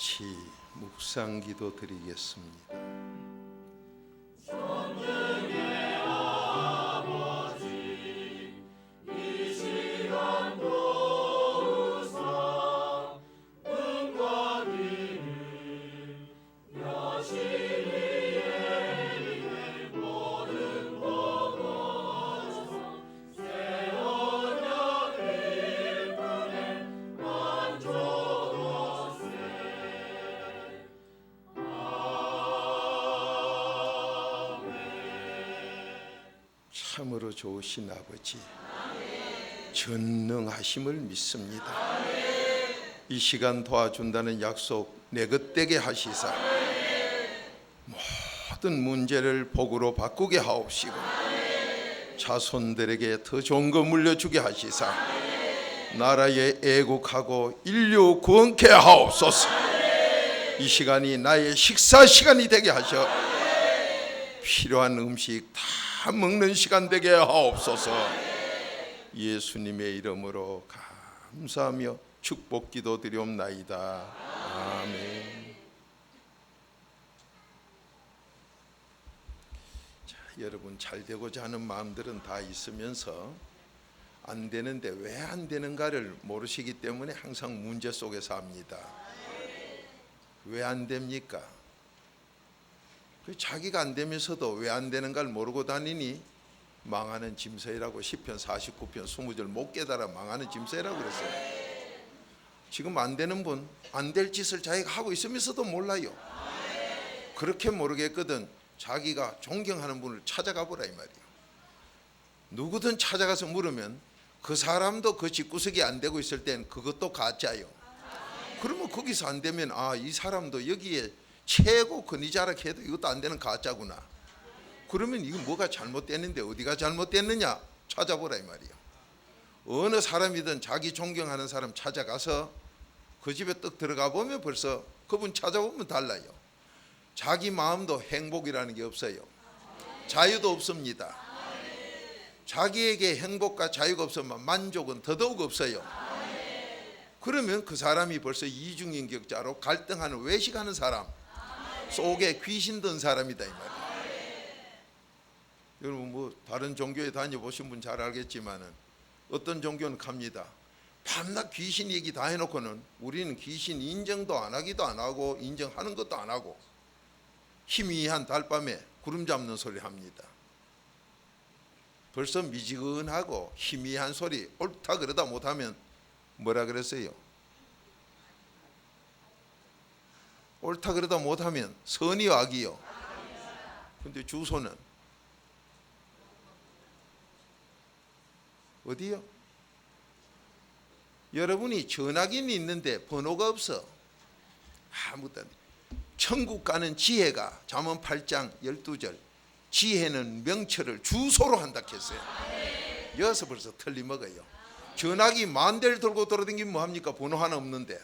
같이 묵상 기도 드리겠습니다. 참으로 좋으신 아버지, 전능하심을 믿습니다. 이 시간 도와준다는 약속 내 것 되게 하시사 모든 문제를 복으로 바꾸게 하옵시고 자손들에게 더 좋은 거 물려주게 하시사 나라에 애국하고 인류 구원케 하옵소서. 이 시간이 나의 식사 시간이 되게 하셔 필요한 음식 다 먹는 시간 되게 하옵소서. 예수님의 이름으로 감사하며 축복 기도 드리옵나이다. 아멘. 자, 여러분, 잘 되고자 하는 마음들은 다 있으면서 안 되는데 왜 안 되는가를 모르시기 때문에 항상 문제 속에 삽니다. 왜 안 됩니까? 자기가 안 되면서도 왜 안 되는가를 모르고 다니니 망하는 짐승이라고 시편 49편 20절 못 깨달아 망하는 짐승이라고 그랬어요. 지금 안 되는 분, 안 될 짓을 자기가 하고 있으면서도 몰라요. 그렇게 모르겠거든 자기가 존경하는 분을 찾아가 보라 이 말이에요. 누구든 찾아가서 물으면 그 사람도 그 집구석이 안 되고 있을 땐 그것도 가짜요. 그러면 거기서 안 되면 이 사람도 여기에 최고 근위자락 해도 이것도 안 되는 가짜구나. 그러면 이거 뭐가 잘못됐는데 어디가 잘못됐느냐 찾아보라 이 말이에요. 어느 사람이든 자기 존경하는 사람 찾아가서 그 집에 딱 들어가 보면 벌써 그분 찾아보면 달라요. 자기 마음도 행복이라는 게 없어요. 자유도 없습니다. 자기에게 행복과 자유가 없으면 만족은 더더욱 없어요. 그러면 그 사람이 벌써 이중인격자로 갈등하는 외식하는 사람 속에 귀신 든 사람이다 이 말이에요. 여러분 뭐 다른 종교에 다녀보신 분 잘 알겠지만은 어떤 종교는 갑니다. 밤낮 귀신 얘기 다 해놓고는 우리는 귀신 인정도 안 하기도 안 하고 인정하는 것도 안 하고 희미한 달밤에 구름 잡는 소리 합니다. 벌써 미지근하고 희미한 소리 옳다 그러다 못하면 뭐라 그랬어요? 옳다 그러다 못하면 선이요 악이요? 근데 주소는 어디요? 여러분이 전화기는 있는데 번호가 없어. 아무것도 안 돼. 천국 가는 지혜가 잠언 8장 12절 지혜는 명철을 주소로 한다 했어요. 여기서 벌써 틀리먹어요. 전화기 만 대를 들고 돌아다니면 뭐합니까? 번호 하나 없는데.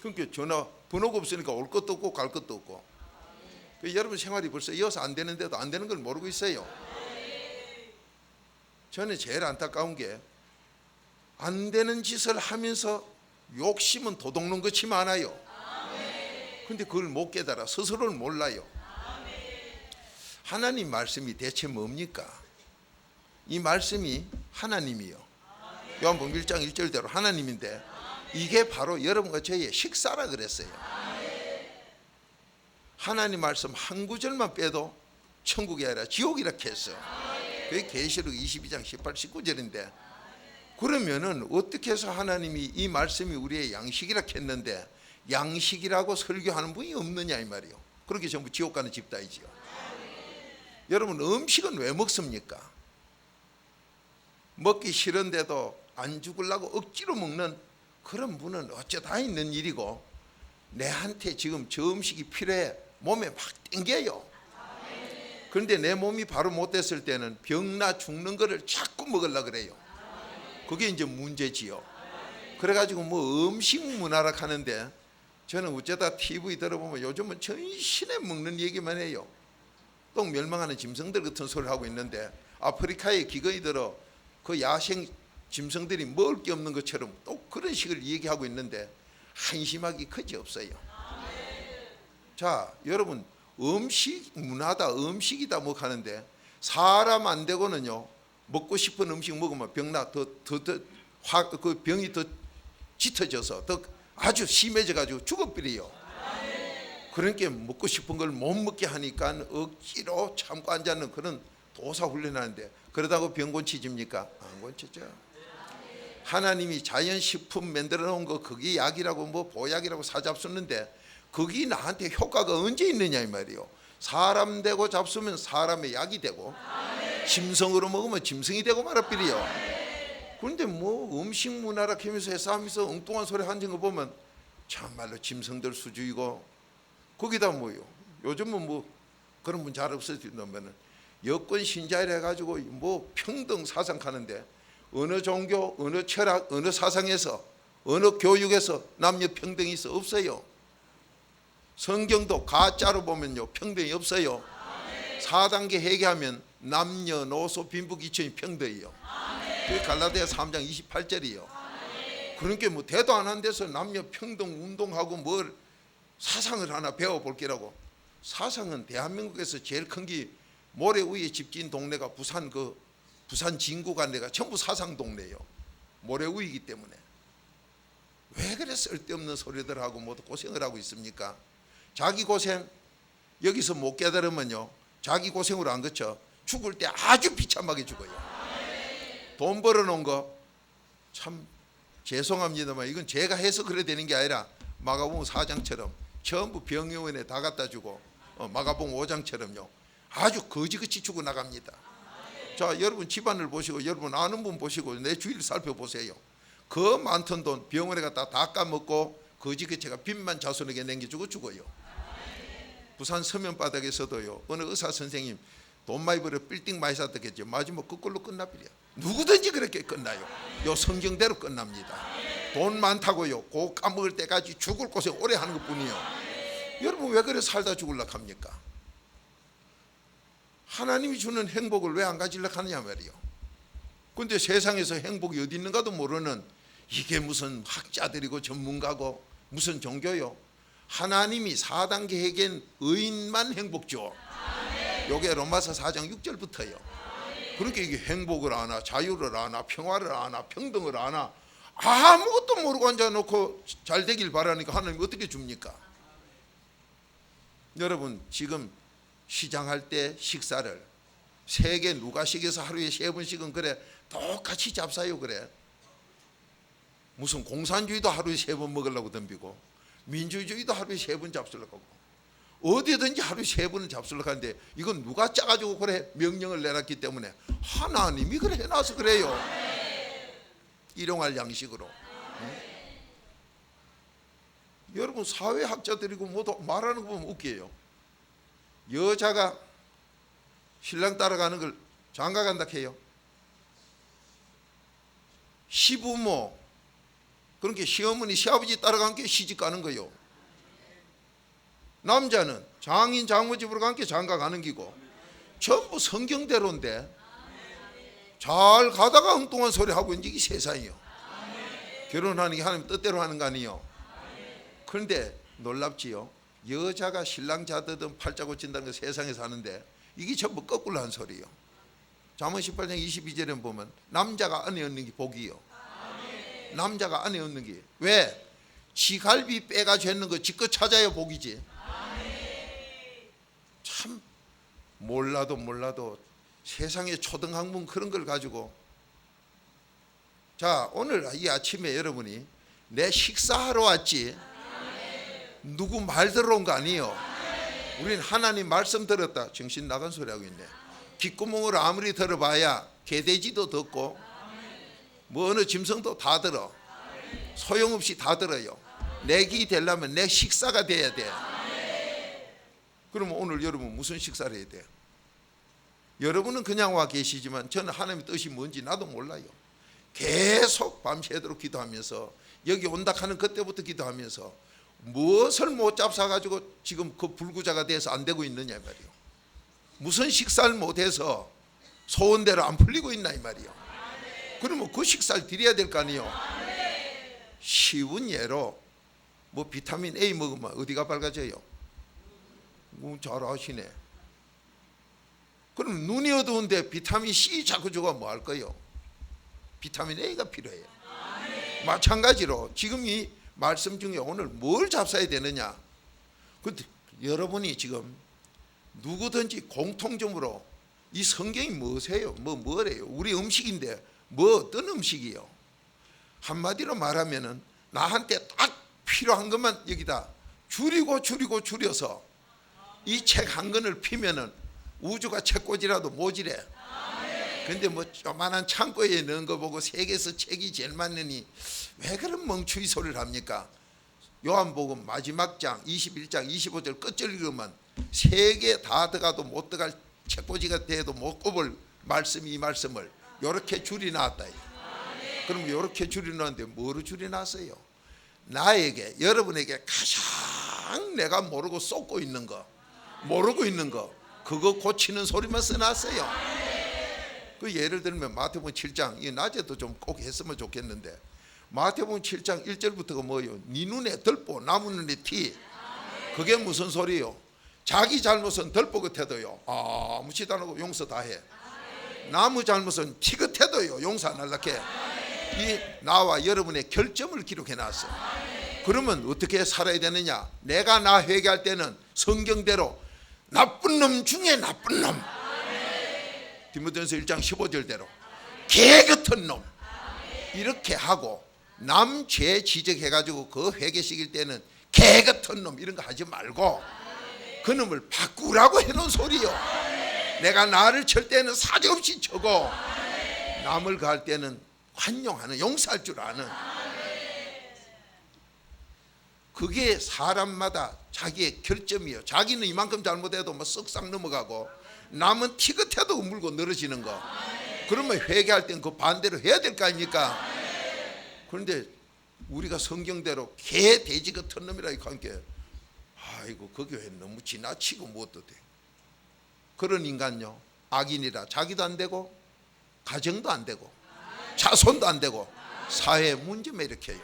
그러니까 전화 번호가 없으니까 올 것도 없고 갈 것도 없고. 여러분 생활이 벌써 이어서 안 되는데도 안 되는 걸 모르고 있어요. 저는 제일 안타까운 게 안 되는 짓을 하면서 욕심은 도둑놈 것이 많아요. 근데 그걸 못 깨달아 스스로를 몰라요. 하나님 말씀이 대체 뭡니까? 이 말씀이 하나님이요. 요한복음 1장 1절대로 하나님인데 이게 바로 여러분과 저희의 식사라 그랬어요. 하나님 말씀 한 구절만 빼도 천국이 아니라 지옥이라 했어요. 그게 계시록 22장 18, 19절인데 그러면은 어떻게 해서 하나님이 이 말씀이 우리의 양식이라 했는데 양식이라고 설교하는 분이 없느냐 이 말이에요. 그렇게 전부 지옥 가는 집단이지요. 여러분 음식은 왜 먹습니까? 먹기 싫은데도 안 죽으려고 억지로 먹는 그런 분은 어째 다 있는 일이고 내한테 지금 저 음식이 필요해 몸에 막 땡겨요. 그런데 내 몸이 바로 못 됐을 때는 병나 죽는 거를 자꾸 먹으려고 그래요. 그게 이제 문제지요. 그래가지고 뭐 음식 문화라 하는데 저는 어쩌다 TV 들어보면 요즘은 전신에 먹는 얘기만 해요. 또 멸망하는 짐승들 같은 소리를 하고 있는데 아프리카에 기근이 들어 그 야생 짐승들이 먹을 게 없는 것처럼 또 그런 식을 얘기하고 있는데 한심하기 그지 없어요. 자, 여러분, 음식 문화다, 음식이다 뭐 하는데 사람 안 되고는요, 먹고 싶은 음식 먹으면 그 병이 더 짙어져서 더 아주 심해져 가지고 죽어버려요. 그러니까 먹고 싶은 걸 못 먹게 하니까 억지로 참고 앉아는 그런 도사 훈련하는데, 그러다고 병 고치집니까? 안 고치죠. 하나님이 자연식품 만들어 놓은 거 그게 약이라고 뭐 보약이라고 사잡수는데 그게 나한테 효과가 언제 있느냐 이 말이요. 사람 되고 잡수면 사람의 약이 되고 짐승으로 먹으면 짐승이 되고 말아버려요. 그런데 뭐 음식 문화라 하면서 회사하면서 엉뚱한 소리 하는 거 보면 참말로 짐승들 수주이고, 거기다 뭐요, 요즘은 뭐 그런 분 잘 없어지면 여권 신자를 해가지고 뭐 평등 사상 하는데 어느 종교, 어느 철학, 어느 사상에서, 어느 교육에서 남녀 평등이 있어? 없어요. 성경도 가짜로 보면요 평등이 없어요. 4단계 회개하면 남녀노소 빈부귀천이 평등이요. 그게 갈라디아 3장 28절이요. 그러니까 뭐 대도 안 한 데서 남녀 평등 운동하고 뭘 사상을 하나 배워볼 게라고. 사상은 대한민국에서 제일 큰 게 모래 위에 집 지은 동네가 부산 진구가 내가 전부 사상 동네예요. 모래 위이기 때문에. 왜 그래 쓸데없는 소리들 하고 모두 고생을 하고 있습니까? 자기 고생 여기서 못 깨달으면요 자기 고생으로 안 그쳐 죽을 때 아주 비참하게 죽어요. 돈 벌어놓은 거 참 죄송합니다만 이건 제가 해서 그래 되는 게 아니라 마가복음 4장처럼 전부 병원에 다 갖다 주고 마가복음 5장처럼요 아주 거지같이 죽어나갑니다. 자, 여러분 집안을 보시고 여러분 아는 분 보시고 내 주위를 살펴보세요. 그 많던 돈 병원에 갖다 다 까먹고 거지같이가 빚만 자손에게 남겨주고 죽어요. 부산 서면바닥에서도요 어느 의사 선생님 돈 많이 벌어 빌딩 많이 샀다겠죠. 마지막 그걸로 끝나버려. 누구든지 그렇게 끝나요. 요 성경대로 끝납니다. 돈 많다고요 고 까먹을 때까지 죽을 고생 오래 하는 것뿐이요. 여러분 왜 그래 살다 죽으려고 합니까? 하나님이 주는 행복을 왜 안 가지려고 하느냐 말이요. 근데 세상에서 행복이 어디 있는가도 모르는 이게 무슨 학자들이고 전문가고 무슨 종교요. 하나님이 4단계 회개는 의인만 행복 줘. 요게 로마서 4장 6절부터요. 그러니까 이게 행복을 아나 자유를 아나 평화를 아나 평등을 아나 아무것도 모르고 앉아놓고 잘 되길 바라니까 하나님이 어떻게 줍니까? 여러분 지금 시장할 때 식사를 세계 누가식에서 하루에 3번씩은 그래 똑같이 잡사요. 그래 무슨 공산주의도 하루에 3번 먹으려고 덤비고 민주주의도 하루에 3번 잡수려고 하고 어디든지 하루에 3번은 잡수려고 하는데 이건 누가 짜가지고 그래 명령을 내놨기 때문에 하나님이 그래 해놔서 그래요. 일용할 양식으로. 여러분 사회학자들이고 모두 말하는 거 보면 웃겨요. 여자가 신랑 따라가는 걸 장가간다 해요. 시부모 그러니까 시어머니 시아버지 따라간 게 시집 가는 거요. 남자는 장인 장모 집으로 간 게 장가 가는 기고 전부 성경대로인데 잘 가다가 엉뚱한 소리 하고 있는 게 세상이요. 결혼하는 게 하나님 뜻대로 하는 거 아니요. 그런데 놀랍지요. 여자가 신랑 자드든 팔자 고친다는 거 세상에서 하는데 이게 전부 거꾸로 한 소리요. 잠언 18장 22절에 보면 남자가 아내 얻는 게 복이요. 남자가 아내 얻는 게 왜? 지갈비 빼가지고 했는 거 지껏 찾아야 복이지. 참 몰라도 세상에 초등학문 그런 걸 가지고. 자, 오늘 이 아침에 여러분이 내 식사하러 왔지 누구 말 들어온 거 아니에요. 우린 하나님 말씀 들었다 정신 나간 소리 하고 있네. 귓구멍으로 아무리 들어봐야 개돼지도 듣고 뭐 어느 짐승도 다 들어. 소용없이 다 들어요. 내 기 되려면 내 식사가 돼야 돼. 그러면 오늘 여러분 무슨 식사를 해야 돼요? 여러분은 그냥 와 계시지만 저는 하나님의 뜻이 뭔지 나도 몰라요. 계속 밤새도록 기도하면서 여기 온다 하는 그때부터 기도하면서 무엇을 못 잡사가지고 지금 그 불구자가 돼서 안 되고 있느냐 이 말이요. 무슨 식사를 못해서 소원대로 안 풀리고 있나 이 말이요. 그러면 그 식사를 드려야 될 거 아니요. 쉬운 예로 뭐 비타민 A 먹으면 어디가 밝아져요? 잘 아시네. 그럼 눈이 어두운데 비타민 C 자꾸 줘가 뭐 할 거예요? 비타민 A가 필요해요. 마찬가지로 지금 이 말씀 중에 오늘 뭘 잡숴야 되느냐? 근데 여러분이 지금 누구든지 공통점으로 이 성경이 뭐세요? 뭐래요? 우리 음식인데 뭐 어떤 음식이요? 한마디로 말하면은 나한테 딱 필요한 것만 여기다 줄여서 이 책 한 권을 피면은 우주가 책꽂이라도 모지래. 근데 뭐 조만한 창고에 넣은 거 보고 세계에서 책이 제일 많으니 왜 그런 멍추이 소리를 합니까? 요한복음 마지막 장 21장 25절 끝절 읽으면 세 개 다 들어가도 못 들어갈 책꽂이가 돼도 못 꼽을 말씀, 이 말씀을 요렇게 줄여놨다. 그럼 요렇게 줄여놨는데 뭐로 줄여놨어요? 나에게, 여러분에게 가장 내가 모르고 쏟고 있는 거, 모르고 있는 거, 그거 고치는 소리만 써놨어요. 그 예를 들면 마태복음 7장, 이 낮에도 좀 꼭 했으면 좋겠는데, 마태복음 7장 1절부터가 뭐예요? 네 눈에 들보, 나무 눈에 티. 그게 무슨 소리예요? 자기 잘못은 들보 같아도요 아무지도 안 하고 용서 다 해. 나무 잘못은 티 같아도요 용서 안 할라 해. 이 나와 여러분의 결점을 기록해 놨어. 그러면 어떻게 살아야 되느냐? 내가 나 회개할 때는 성경대로 나쁜 놈 중에 나쁜 놈, 디모데전서 1장 15절대로 개 같은 놈 이렇게 하고, 남 죄 지적해가지고 그 회개시킬 때는 개 같은 놈 이런 거 하지 말고 그 놈을 바꾸라고 해놓은 소리요. 내가 나를 칠 때는 사정없이 쳐고 남을 가할 때는 환용하는, 용서할 줄 아는, 그게 사람마다 자기의 결점이에요. 자기는 이만큼 잘못해도 뭐 쓱싹 넘어가고 남은 티긋해도 물고 늘어지는 거. 그러면 회개할 땐 그 반대로 해야 될 거 아닙니까? 그런데 우리가 성경대로 개 돼지 같은 놈이라 하니까 아이고 그 교회 너무 지나치고 뭣도 돼. 그런 인간요 악인이라 자기도 안 되고 가정도 안 되고 자손도 안 되고 사회에 문제만 일으켜요.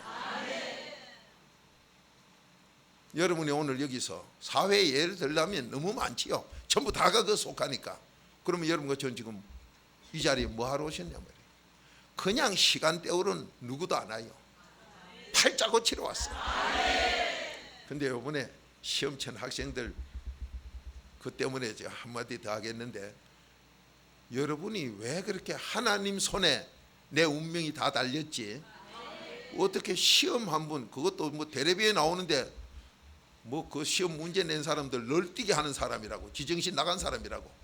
여러분이 오늘 여기서 사회에 예를 들려면 너무 많지요. 전부 다가 그 속하니까. 그러면 여러분과 전 지금 이 자리에 뭐 하러 오셨냐 말이에요. 그냥 시간 때우는 누구도 안 와요. 팔자 고치러 왔어요. 근데 이번에 시험 친 학생들 그 때문에 제가 한마디 더 하겠는데, 여러분이 왜 그렇게 하나님 손에 내 운명이 다 달렸지? 어떻게 시험 한 번, 그것도 뭐 텔레비에 나오는데 뭐 그 시험 문제 낸 사람들 널뛰게 하는 사람이라고, 지정신 나간 사람이라고.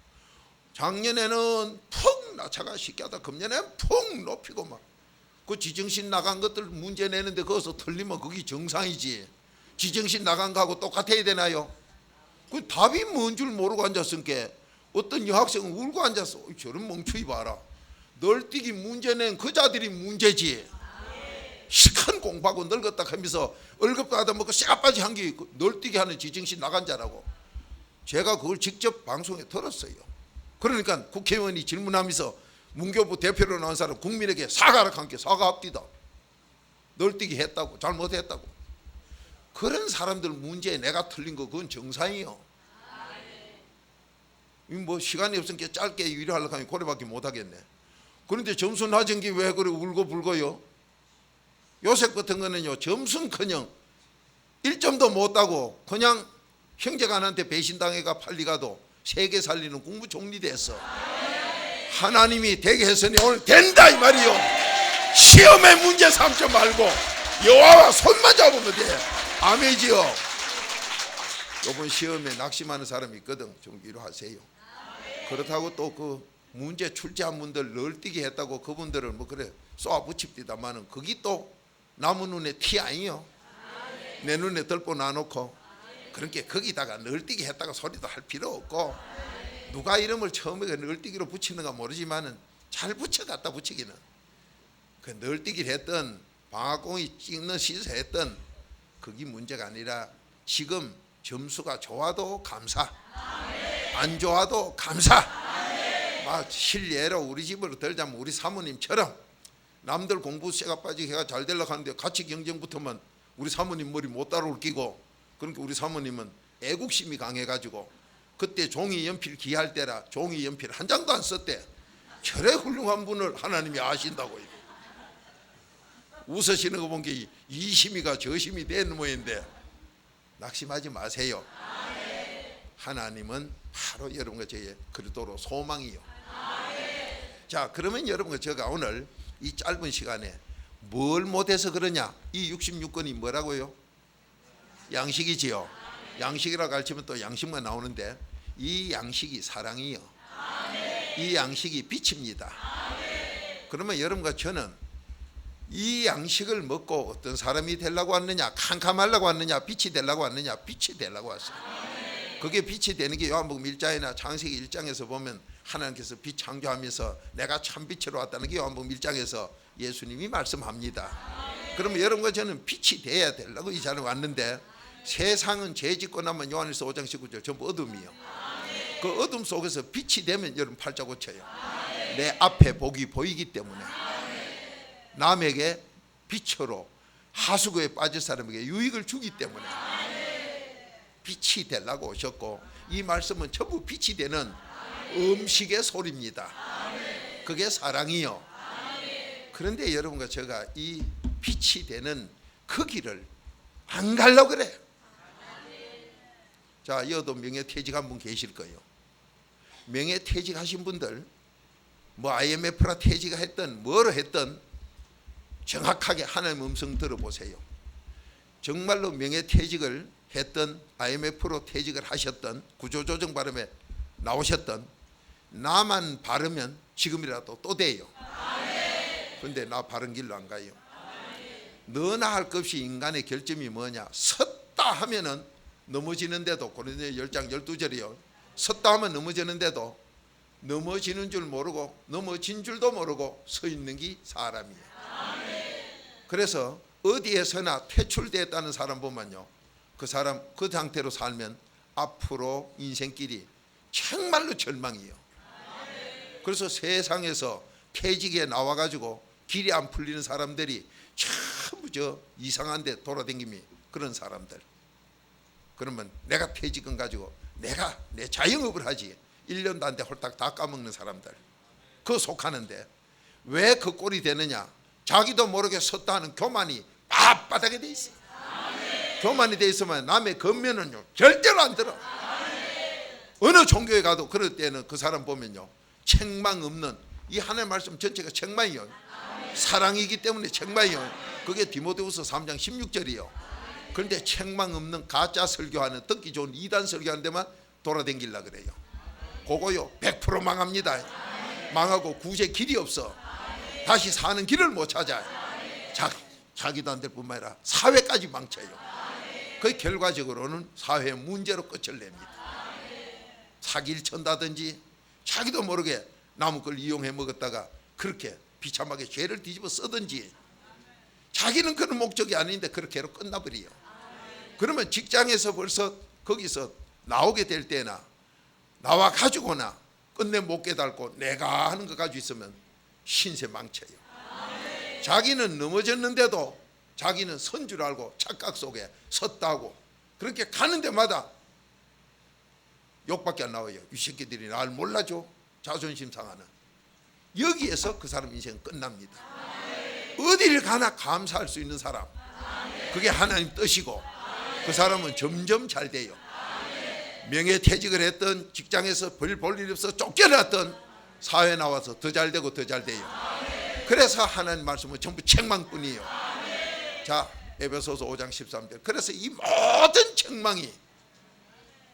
작년에는 푹 낮아가 시켜다 금년에는 푹 높이고 막 그 지정신 나간 것들 문제 내는데 거기서 틀리면 그게 정상이지. 지정신 나간 거하고 똑같아야 되나요? 그 답이 뭔 줄 모르고 앉았으니까 어떤 여학생은 울고 앉았어. 저런 멍청이 봐라. 널뛰기 문제 낸 그 자들이 문제지. 시큰 공부하고 늙었다 하면서 월급 받아먹고 쇠가빠지 한 게 널뛰기 하는 지정신 나간 자라고. 제가 그걸 직접 방송에 들었어요. 그러니까 국회의원이 질문하면서 문교부 대표로 나온 사람 국민에게 사과를 함께 사과합디다. 널뛰기 했다고, 잘못했다고. 그런 사람들 문제에 내가 틀린 거 그건 정상이요. 뭐 시간이 없으니까 짧게 위로하려고 하면 고래밖에 못하겠네. 그런데 점수 낮은 게 왜 그래 울고 불고요? 요셉 같은 거는요 점수는커녕 1점도 못 따고 그냥 형제간한테 배신당해가 팔리가도 세계 살리는 국무총리 됐어. 하나님이 되게 했으니 오늘 된다 이 말이요. 시험에 문제 삼지 말고 여호와와 손만 잡으면 돼. 아멘이지요. 이번 시험에 낙심하는 사람이 있거든. 좀 위로하세요. 그렇다고 또 그 문제 출제한 분들 널뛰기 했다고 그분들을 뭐 그래 쏘아 붙입디다마는 그게 또 나무 눈에 티 아니요. 내 눈에 들보 놔놓고 그렇게 거기다가 널뛰기 했다가 소리도 할 필요 없고, 누가 이름을 처음에 널뛰기로 붙이는가 모르지만은 잘 붙여 갖다 붙이기는. 그 널뛰기를 했던 방학공이 찍는 시세했던 그게 문제가 아니라 지금 점수가 좋아도 감사, 안 좋아도 감사. 막 실례로 우리 집으로 들자면 우리 사모님처럼 남들 공부 쇠가 빠지게 해가 잘 되려고 하는데 같이 경쟁 붙으면 우리 사모님 머리 못 따라올 끼고, 그러니까 우리 사모님은 애국심이 강해가지고 그때 종이 연필 기할 때라 종이 연필 한 장도 안 썼대. 저래 훌륭한 분을 하나님이 아신다고. 웃으시는 거 본 게 이심이가 저심이 된 모양인데 낙심하지 마세요. 하나님은 바로 여러분과 저의 그리스도로 소망이요. 자, 그러면 여러분과 제가 오늘 이 짧은 시간에 뭘 못해서 그러냐? 이 66권이 뭐라고요? 양식이지요. 양식이라고 가르치면 또 양식만 나오는데 이 양식이 사랑이요. 이 양식이 빛입니다. 그러면 여러분과 저는 이 양식을 먹고 어떤 사람이 되려고 왔느냐? 캄캄하려고 왔느냐? 빛이 되려고 왔느냐? 빛이 되려고 왔어요. 그게 빛이 되는 게 요한복음 1장이나 창세기 1장에서 보면 하나님께서 빛 창조하면서 내가 참 빛으로 왔다는 게 요한복음 1장에서 예수님이 말씀합니다. 그러면 여러분과 저는 빛이 돼야 되려고 이 자리에 왔는데 세상은 죄 짓고 나면 요한일서 5장 19절 전부 어둠이요. 그 어둠 속에서 빛이 되면 여러분 팔자 고쳐요. 내 앞에 복이 보이기 때문에 남에게 빛으로 하수구에 빠질 사람에게 유익을 주기 때문에 빛이 되려고 오셨고, 이 말씀은 전부 빛이 되는 음식의 소리입니다. 그게 사랑이요. 그런데 여러분과 제가 이 빛이 되는 그 길을 안 가려고 그래요. 자, 여도 명예퇴직한 분 계실 거예요. 명예퇴직하신 분들 뭐 IMF라 퇴직했던 뭐로 했던 정확하게 하나님 음성 들어보세요. 정말로 명예퇴직을 했던 IMF로 퇴직을 하셨던 구조조정 발음에 나오셨던 나만 바르면 지금이라도 또 돼요. 그런데 나 바른 길로 안 가요. 너나 할 것 없이 인간의 결점이 뭐냐? 섰다 하면은 넘어지는데도, 고린도서 10장 12절이요. 섰다 하면 넘어지는데도 넘어지는 줄 모르고 넘어진 줄도 모르고 서 있는 게 사람이에요. 그래서 어디에서나 퇴출됐다는 사람 보면요, 그 사람 그 상태로 살면 앞으로 인생길이 정말로 절망이에요. 그래서 세상에서 퇴직에 나와가지고 길이 안 풀리는 사람들이 전부 저 이상한 데 돌아다니미 그런 사람들. 그러면 내가 퇴직은 가지고 내가 내 자영업을 하지 1년도 안 돼 홀딱 다 까먹는 사람들, 그거 속하는데 왜 그 꼴이 되느냐? 자기도 모르게 섰다 하는 교만이 빳빳하게 돼 있어. 교만이 돼 있으면 남의 겉면은요 절대로 안 들어. 어느 종교에 가도 그럴 때는 그 사람 보면요 책망 없는, 이 하나님의 말씀 전체가 책망이요. 사랑이기 때문에 책망이요. 그게 디모데후서 3장 16절이요. 그런데 책망 없는 가짜 설교하는, 듣기 좋은 이단 설교하는 데만 돌아다니려 그래요. 그거요 100% 망합니다. 망하고 구제 길이 없어. 다시 사는 길을 못 찾아요. 자기도 안 될 뿐만 아니라 사회까지 망쳐요. 그 결과적으로는 사회 문제로 끝을 냅니다. 사기를 친다든지 자기도 모르게 남의 걸 이용해 먹었다가 그렇게 비참하게 죄를 뒤집어 쓰든지, 자기는 그런 목적이 아닌데 그렇게로 끝나버려요. 그러면 직장에서 벌써 거기서 나오게 될 때나 나와 가지고나 끝내 못 깨닫고 내가 하는 거 가지고 있으면 신세 망쳐요. 자기는 넘어졌는데도 자기는 선 줄 알고 착각 속에 섰다고 그렇게 가는 데마다 욕밖에 안 나와요. 이 새끼들이 날 몰라줘. 자존심 상하는. 여기에서 그 사람 인생 끝납니다. 어디를 가나 감사할 수 있는 사람, 그게 하나님 뜻이고 그 사람은 점점 잘 돼요. 명예퇴직을 했던, 직장에서 별 볼 일 없어 쫓겨났던, 사회 나와서 더 잘 되고 더 잘 돼요. 그래서 하나님 말씀은 전부 책망뿐이에요. 자, 에베소서 5장 13절. 그래서 이 모든 책망이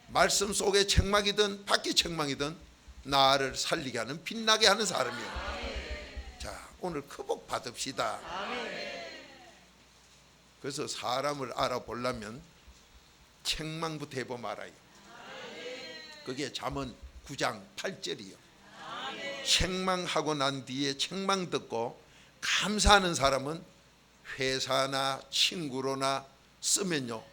말씀 속의 책망이든 밖의 책망이든 나를 살리게 하는, 빛나게 하는 사람이에요. 자, 오늘 그 복 받읍시다. 그래서 사람을 알아보려면 책망부터 해보면 알아요. 그게 잠언 9장 8절이요. 책망하고 난 뒤에 책망 듣고 감사하는 사람은 회사나 친구로나 쓰면요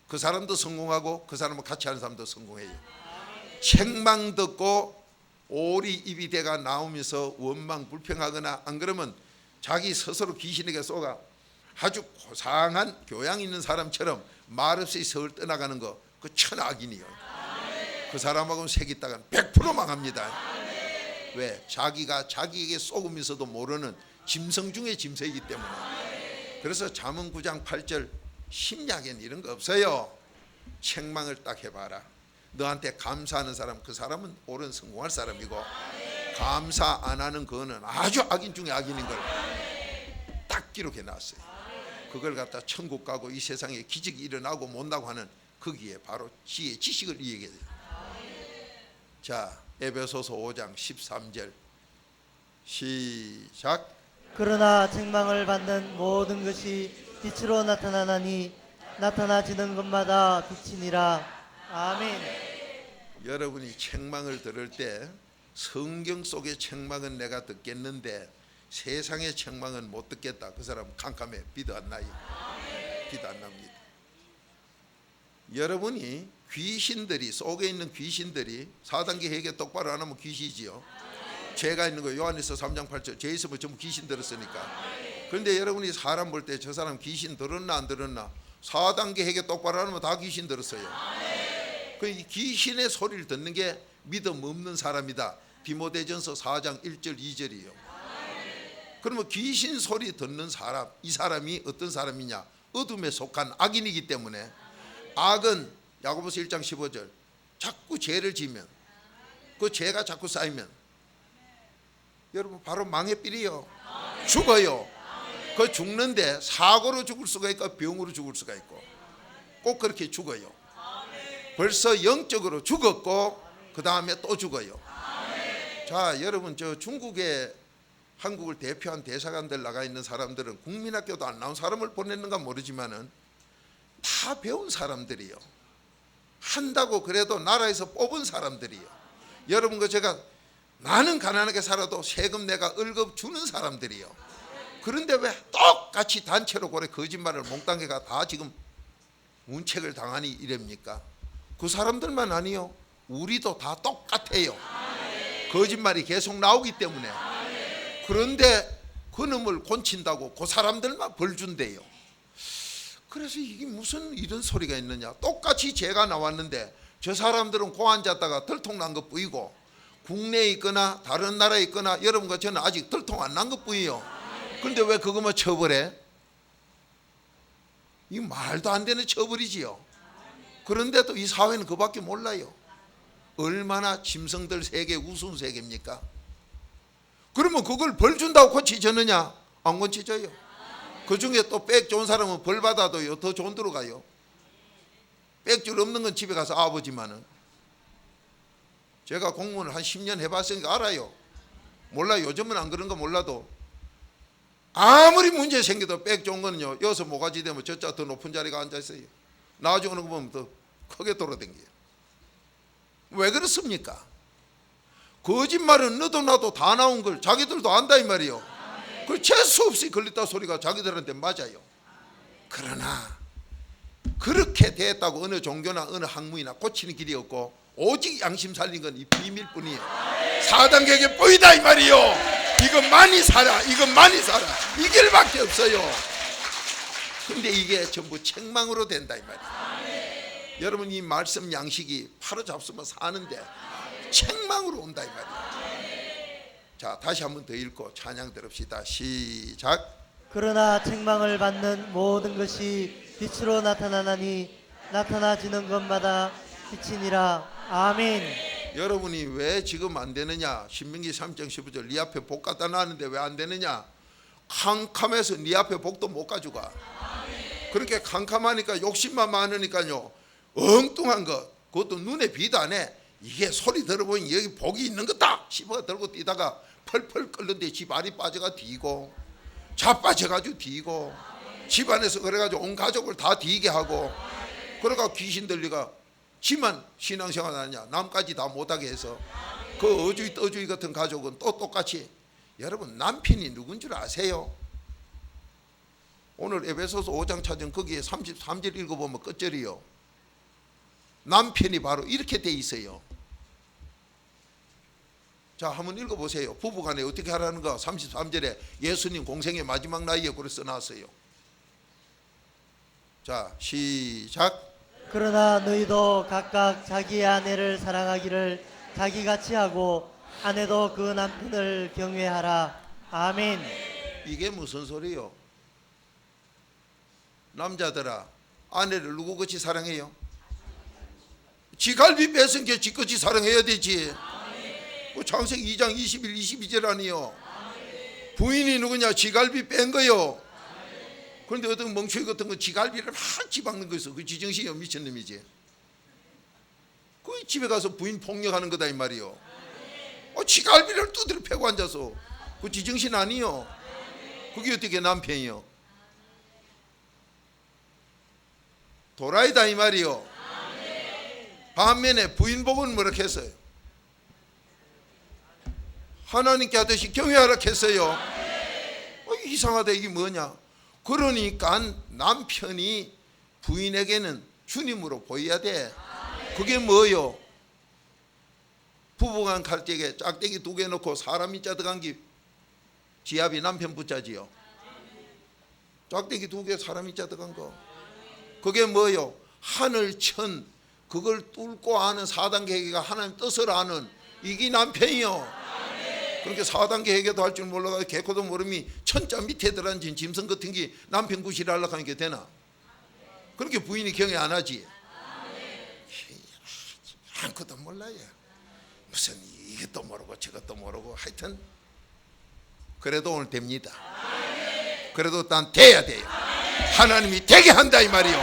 그 사람도 성공하고 그 사람과 같이 하는 사람도 성공해요. 책망 듣고 오리 입이 대가 나오면서 원망 불평하거나 안 그러면 자기 스스로 귀신에게 쏘가 아주 고상한 교양 있는 사람처럼 말없이 서울 떠나가는 거, 그 천악인이요. 그 사람하고는 색있다가는 100% 망합니다. 왜? 자기가 자기에게 속으면서도 모르는 짐승 중에 짐승이기 때문에. 그래서 잠언 9장 8절 심리학에는 이런 거 없어요. 책망을 딱 해봐라. 너한테 감사하는 사람, 그 사람은 옳은 성공할 사람이고, 감사 안 하는 그거는 아주 악인 중에 악인인 걸 딱 기록해 놨어요. 그걸 갖다 천국 가고 이 세상에 기적이 일어나고 못나고 하는 거기에 바로 지혜, 지식을 이야기해야 돼요. 자, 에베소서 5장 13절 시작. 그러나 책망을 받는 모든 것이 빛으로 나타나나니 나타나지는 것마다 빛이니라. 아멘. 여러분이 책망을 들을 때 성경 속의 책망은 내가 듣겠는데 세상의 책망은 못 듣겠다. 그 사람 캄캄해. 비도 안 나요. 비도 안 납니다. 여러분이 귀신들이, 속에 있는 귀신들이 4단계 회개 똑바로 안 하면 귀신이지요. 죄가 있는 거 요한일서 3장 8절 죄 있으면 전부 귀신 들었으니까. 그런데 여러분이 사람 볼 때 저 사람 귀신 들었나 안 들었나, 4단계 회개 똑바로 안 하면 다 귀신 들었어요. 그 귀신의 소리를 듣는 게 믿음 없는 사람이다. 디모데전서 4장 1절 2절이에요. 그러면 귀신 소리 듣는 사람, 이 사람이 어떤 사람이냐? 어둠에 속한 악인이기 때문에. 악은 야고보서 1장 15절 자꾸 죄를 지면, 그 죄가 자꾸 쌓이면 여러분 바로 망해삐리요. 죽어요. 그 죽는데 사고로 죽을 수가 있고 병으로 죽을 수가 있고 꼭 그렇게 죽어요. 벌써 영적으로 죽었고 그 다음에 또 죽어요. 자, 여러분 저 중국에 한국을 대표한 대사관들 나가 있는 사람들은 국민학교도 안 나온 사람을 보냈는가 모르지만은 다 배운 사람들이요. 한다고 그래도 나라에서 뽑은 사람들이요. 여러분 그 제가 나는 가난하게 살아도 세금 내가 월급 주는 사람들이요. 그런데 왜 똑같이 단체로 그래 거짓말을 몽땅해가 다 지금 문책을 당하니 이랍니까? 그 사람들만 아니요. 우리도 다 똑같아요. 거짓말이 계속 나오기 때문에. 그런데 그놈을 곤친다고 그 사람들만 벌 준대요. 그래서 이게 무슨 이런 소리가 있느냐. 똑같이 죄가 나왔는데 저 사람들은 고앉았다가 들통난 것 뿐이고 국내에 있거나 다른 나라에 있거나 여러분과 저는 아직 들통 안 난 것 뿐이요. 그런데 왜 그것만 처벌해? 이 말도 안 되는 처벌이지요. 그런데도 이 사회는 그밖에 몰라요. 얼마나 짐승들 세계 우스운 세계입니까? 그러면 그걸 벌 준다고 고치졌느냐? 안 고치져요. 그 중에 또 백 좋은 사람은 벌 받아도요 더 좋은 데로 가요. 백줄 없는 건 집에 가서 아버지만은. 제가 공무원을 한 10년 해봤으니까 알아요. 몰라요. 요즘은 안 그런 거 몰라도 아무리 문제 생겨도 백 좋은 거는요 여기서 모가지 되면 저자 더 높은 자리가 앉아있어요. 나중에 오는 거 보면 더 크게 돌아다녀요. 왜 그렇습니까? 거짓말은 너도 나도 다 나온 걸 자기들도 안다 이 말이요. 그 재수 없이 걸렸다 소리가 자기들한테 맞아요. 그러나 그렇게 됐다고 어느 종교나 어느 학문이나 고치는 길이 없고 오직 양심 살린 건 이 비밀뿐이에요. 4단계에 보이다 이 말이요. 이거 많이 살아, 이거 많이 살아, 이 길밖에 없어요. 근데 이게 전부 책망으로 된다 이 말이에요. 여러분 이 말씀 양식이 바로 잡수면 사는데 책망으로 온다 이 말이에요. 자, 다시 한 번 더 읽고 찬양 들읍시다. 시작. 그러나 책망을 받는 모든 것이 빛으로 나타나나니 나타나지는 것마다 빛이니라. 아멘. 여러분이 왜 지금 안 되느냐? 신명기 3장 15절 네 앞에 복 갖다 놨는데 왜 안 되느냐? 캄캄해서 네 앞에 복도 못 가져가. 그렇게 캄캄하니까 욕심만 많으니까요 엉뚱한 것, 그것도 눈에 비도 안 해. 이게 소리 들어보니 여기 복이 있는 거다 씹어 들고 뛰다가 펄펄 끓는데 집 알이 빠져가 뒤고 자빠져가지고 뒤고 집안에서 그래가지고 온 가족을 다 뒤게 하고 그러가 귀신 들리가 지만 신앙생활 하느냐 남까지 다 못하게 해서 그 어주이 떠주이 같은 가족은 또 똑같이. 여러분 남편이 누군 줄 아세요? 오늘 에베소서 5장 찾은 거기에 33절 읽어보면 끝절이요. 남편이 바로 이렇게 돼 있어요. 자, 한번 읽어보세요. 부부간에 어떻게 하라는가? 33절에 예수님 공생의 마지막 나이에 그래 써놨어요. 자, 시작. 그러나 너희도 각각 자기의 아내를 사랑하기를 자기같이 하고 아내도 그 남편을 경외하라. 아멘. 이게 무슨 소리요? 남자들아, 아내를 누구같이 사랑해요? 지 갈비 뺏은 게 지같이 사랑해야 되지. 창세기 2장 21, 22절 아니요? 부인이 누구냐? 지 갈비 뺀 거요. 그런데 어떤 멍청이 같은 거 지갈비를 막 집박는 거 있어. 그 지정신이 미친놈이지. 그 집에 가서 부인 폭력하는 거다 이 말이요. 지갈비를 두드려 패고 앉아서 그 지정신 아니요. 그게 어떻게 남편이요? 도라이다 이 말이요. 반면에 부인 복은 뭐라 했어요? 하나님께 하듯이 경외하라 했어요. 이상하다. 이게 뭐냐? 그러니까 남편이 부인에게는 주님으로 보여야 돼. 그게 뭐요? 부부간 갈 적에 짝대기 2개 놓고 사람 인자 들어간 게 지압이 남편 붙자지요. 짝대기 2개 사람 인자 들어간 거. 그게 뭐요? 하늘 천 그걸 뚫고 아는 4단계 회개가 하나님 뜻을 아는 이게 남편이요. 그렇게 4단계 회개도 할 줄 몰라가 개코도 모름이 천자 밑에 들어앉은 짐승 같은 게 남편 구실을 하려고 하는 게 되나? 그렇게 부인이 경외 안 하지. 아무것도 몰라요. 무슨 이것도 모르고 저것도 모르고 하여튼 그래도 오늘 됩니다. 그래도 난 돼야 돼요. 하나님이 되게 한다 이 말이요.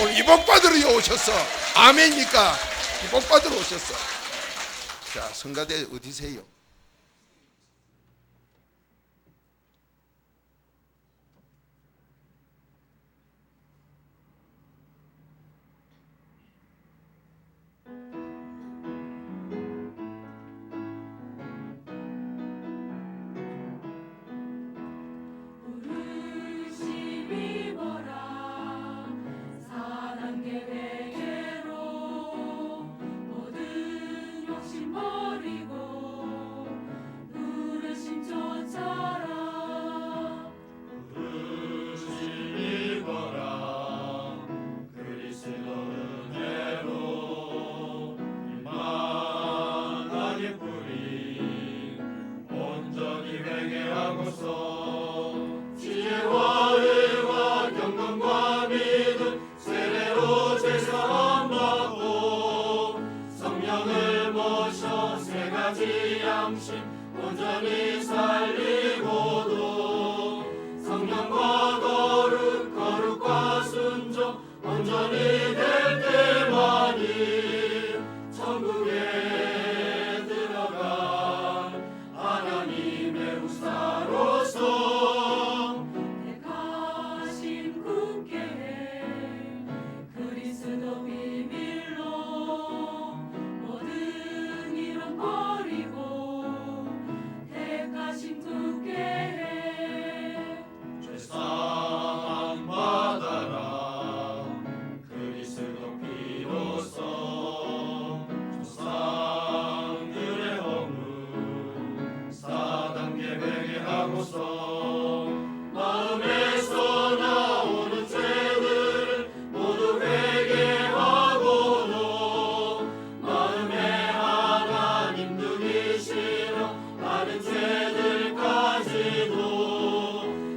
오늘 이 복 받으러 오셨어. 아멘입니까? 이 복 받으러 오셨어. 자, 성가대 어디세요? 온전히 살리고도 성령과 거룩과 순종 온전히 될 때만이 천국에 들어간 하나님의 후사로서 택하심 굳게 해 그리스도 비밀로 모든 이런 버리고 택하심 굳게 해 죄사함 받아라 그리스도 피로써 조상들의 허물 4단계 회개하고서 마음에서 나오는 죄들을 모두 회개하고도 마음에 하나님 두기 싫어 하는 죄들까지도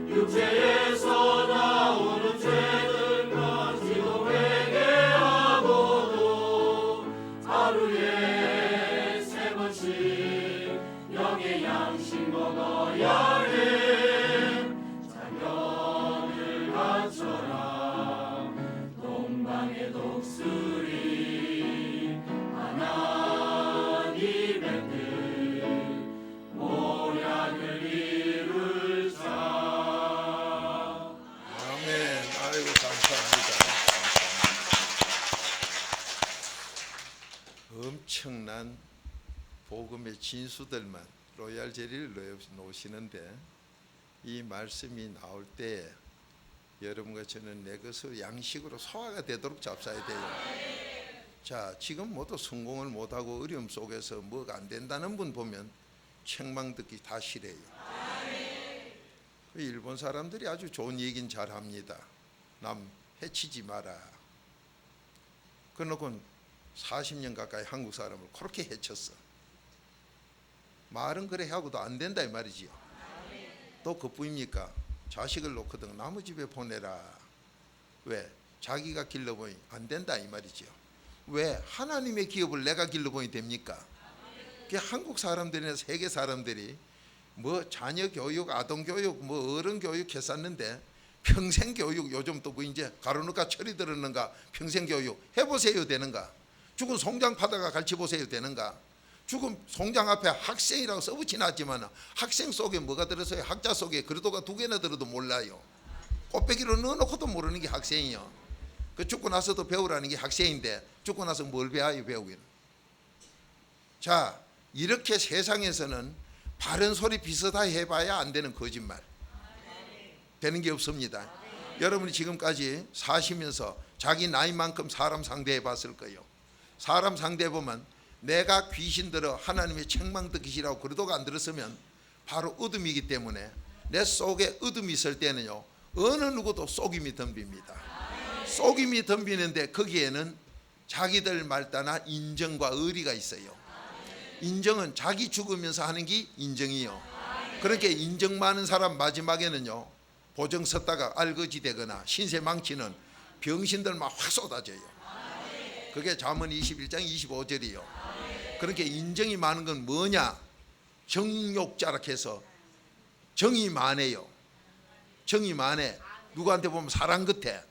육체에서 나오는 죄들까지도 회개하고도 하루에 3번씩 영의 양식 먹어야 해 자녀를 갖춰라 동방의 독수리 하나님의 뜻 모략을 이룰 자. 아멘. 아이고 감사합니다. 엄청난 복음의 진수들만 로얄 제리를 놓으시는데 이 말씀이 나올 때 여러분과 저는 내 것을 양식으로 소화가 되도록 잡숴야 돼요. 자, 지금 모두 성공을 못하고 어려움 속에서 뭐가 안 된다는 분 보면 책망 듣기 다 싫어요. 일본 사람들이 아주 좋은 얘기는 잘합니다. 남 해치지 마라. 그러고 40년 가까이 한국 사람을 그렇게 해쳤어. 말은 그래 하고도 안 된다 이 말이지요. 또 그뿐입니까? 자식을 놓거든 남의 집에 보내라. 왜? 자기가 길러보니 안 된다 이 말이지요. 왜? 하나님의 기업을 내가 길러보니 됩니까? 그 한국 사람들이나 세계 사람들이 뭐 자녀 교육, 아동 교육, 뭐 어른 교육 했었는데 평생 교육 요즘 또 그 이제 가로누가 철이 들었는가 평생 교육 해보세요 되는가? 죽은 송장 파다가 같이 보세요 되는가? 죽은 송장 앞에 학생이라고 써붙여놨지만 학생 속에 뭐가 들었어요? 학자 속에 그래도가 2개나 들어도 몰라요. 꽃배기로 넣어놓고도 모르는 게 학생이요. 그 죽고 나서도 배우라는 게 학생인데 죽고 나서 뭘 배워요 배우기는. 자, 이렇게 세상에서는 바른 소리 비슷하게 해봐야 안 되는 거짓말 되는 게 없습니다. 여러분이 지금까지 사시면서 자기 나이만큼 사람 상대해 봤을 거예요. 사람 상대해 보면 내가 귀신 들어 하나님의 책망 듣기시라고 그러도가 안 들었으면 바로 어둠이기 때문에 내 속에 어둠이 있을 때는요 어느 누구도 속임이 덤빕니다. 속임이 덤비는데 거기에는 자기들 말 따나 인정과 의리가 있어요. 인정은 자기 죽으면서 하는 게 인정이요. 그렇게 인정 많은 사람 마지막에는요 보정 섰다가 알거지 되거나 신세 망치는 병신들만 확 쏟아져요. 그게 잠언 21장 25절이요. 그렇게 인정이 많은 건 뭐냐? 정욕자라 해서 정이 많아요. 정이 많아. 누구한테 보면 사랑 같아.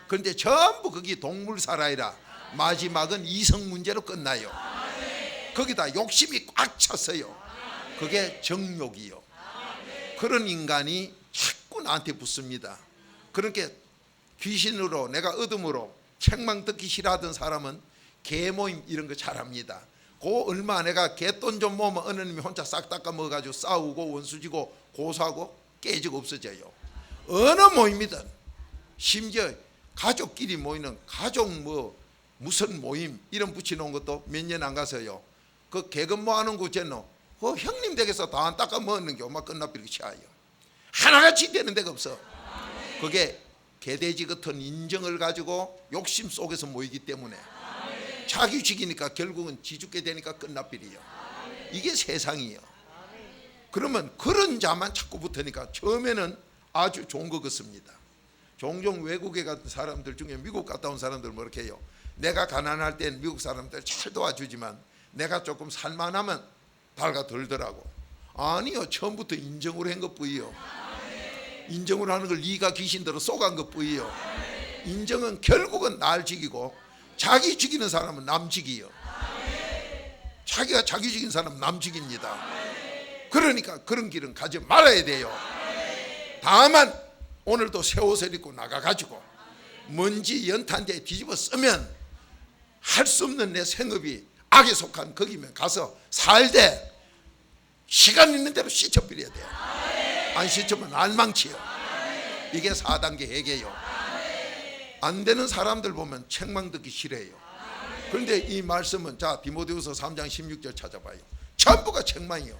그런데 전부 거기 동물사라이라 마지막은 이성 문제로 끝나요. 거기다 욕심이 꽉 찼어요. 그게 정욕이요. 그런 인간이 자꾸 나한테 붙습니다. 그렇게 귀신으로 내가 어둠으로 책망 듣기 싫어하던 사람은 개모임 이런 거 잘합니다. 그 얼마 내가 개돈 좀 모으면 어느 님이 혼자 싹 닦아 먹어가지고 싸우고 원수지고 고소하고 깨지고 없어져요. 어느 모임이든 심지어 가족끼리 모이는 가족 뭐 무슨 모임 이름 붙여놓은 것도 몇 년 안 가서요. 그 개금 모아놓은 거 있잖아. 그 형님 댁에서 다 안 닦아 먹는 게 엄마 끝나버리고 치아요. 하나같이 되는 데가 없어. 그게 개돼지 같은 인정을 가지고 욕심 속에서 모이기 때문에 자기 죽이니까 결국은 지 죽게 되니까 끝나버려요. 이게 세상이에요. 그러면 그런 자만 자꾸 붙으니까 처음에는 아주 좋은 것 같습니다. 종종 외국에 간 사람들 중에 미국 갔다 온 사람들 뭐 이렇게 해요. 내가 가난할 땐 미국 사람들 잘 도와주지만 내가 조금 살만하면 달가 들더라고. 아니요, 처음부터 인정으로 한 것뿐이요. 인정으로 하는 걸 네가 귀신대로 쏘간 것뿐이요. 인정은 결국은 날 죽이고 자기 죽이는 사람은 남 죽이요. 자기가 자기 죽인 사람은 남 죽입니다. 그러니까 그런 길은 가지 말아야 돼요. 다만 오늘도 새 옷을 입고 나가가지고 먼지 연탄대에 뒤집어 쓰면 할 수 없는 내 생업이 악에 속한 거기면 가서 살되 시간 있는 대로 씻어버려야 돼요. 안 씻으면 알망치요. 이게 4단계 회개요. 안 되는 사람들 보면 책망 듣기 싫어요. 그런데 이 말씀은 자 디모데후서 3장 16절 찾아봐요. 전부가 책망이요.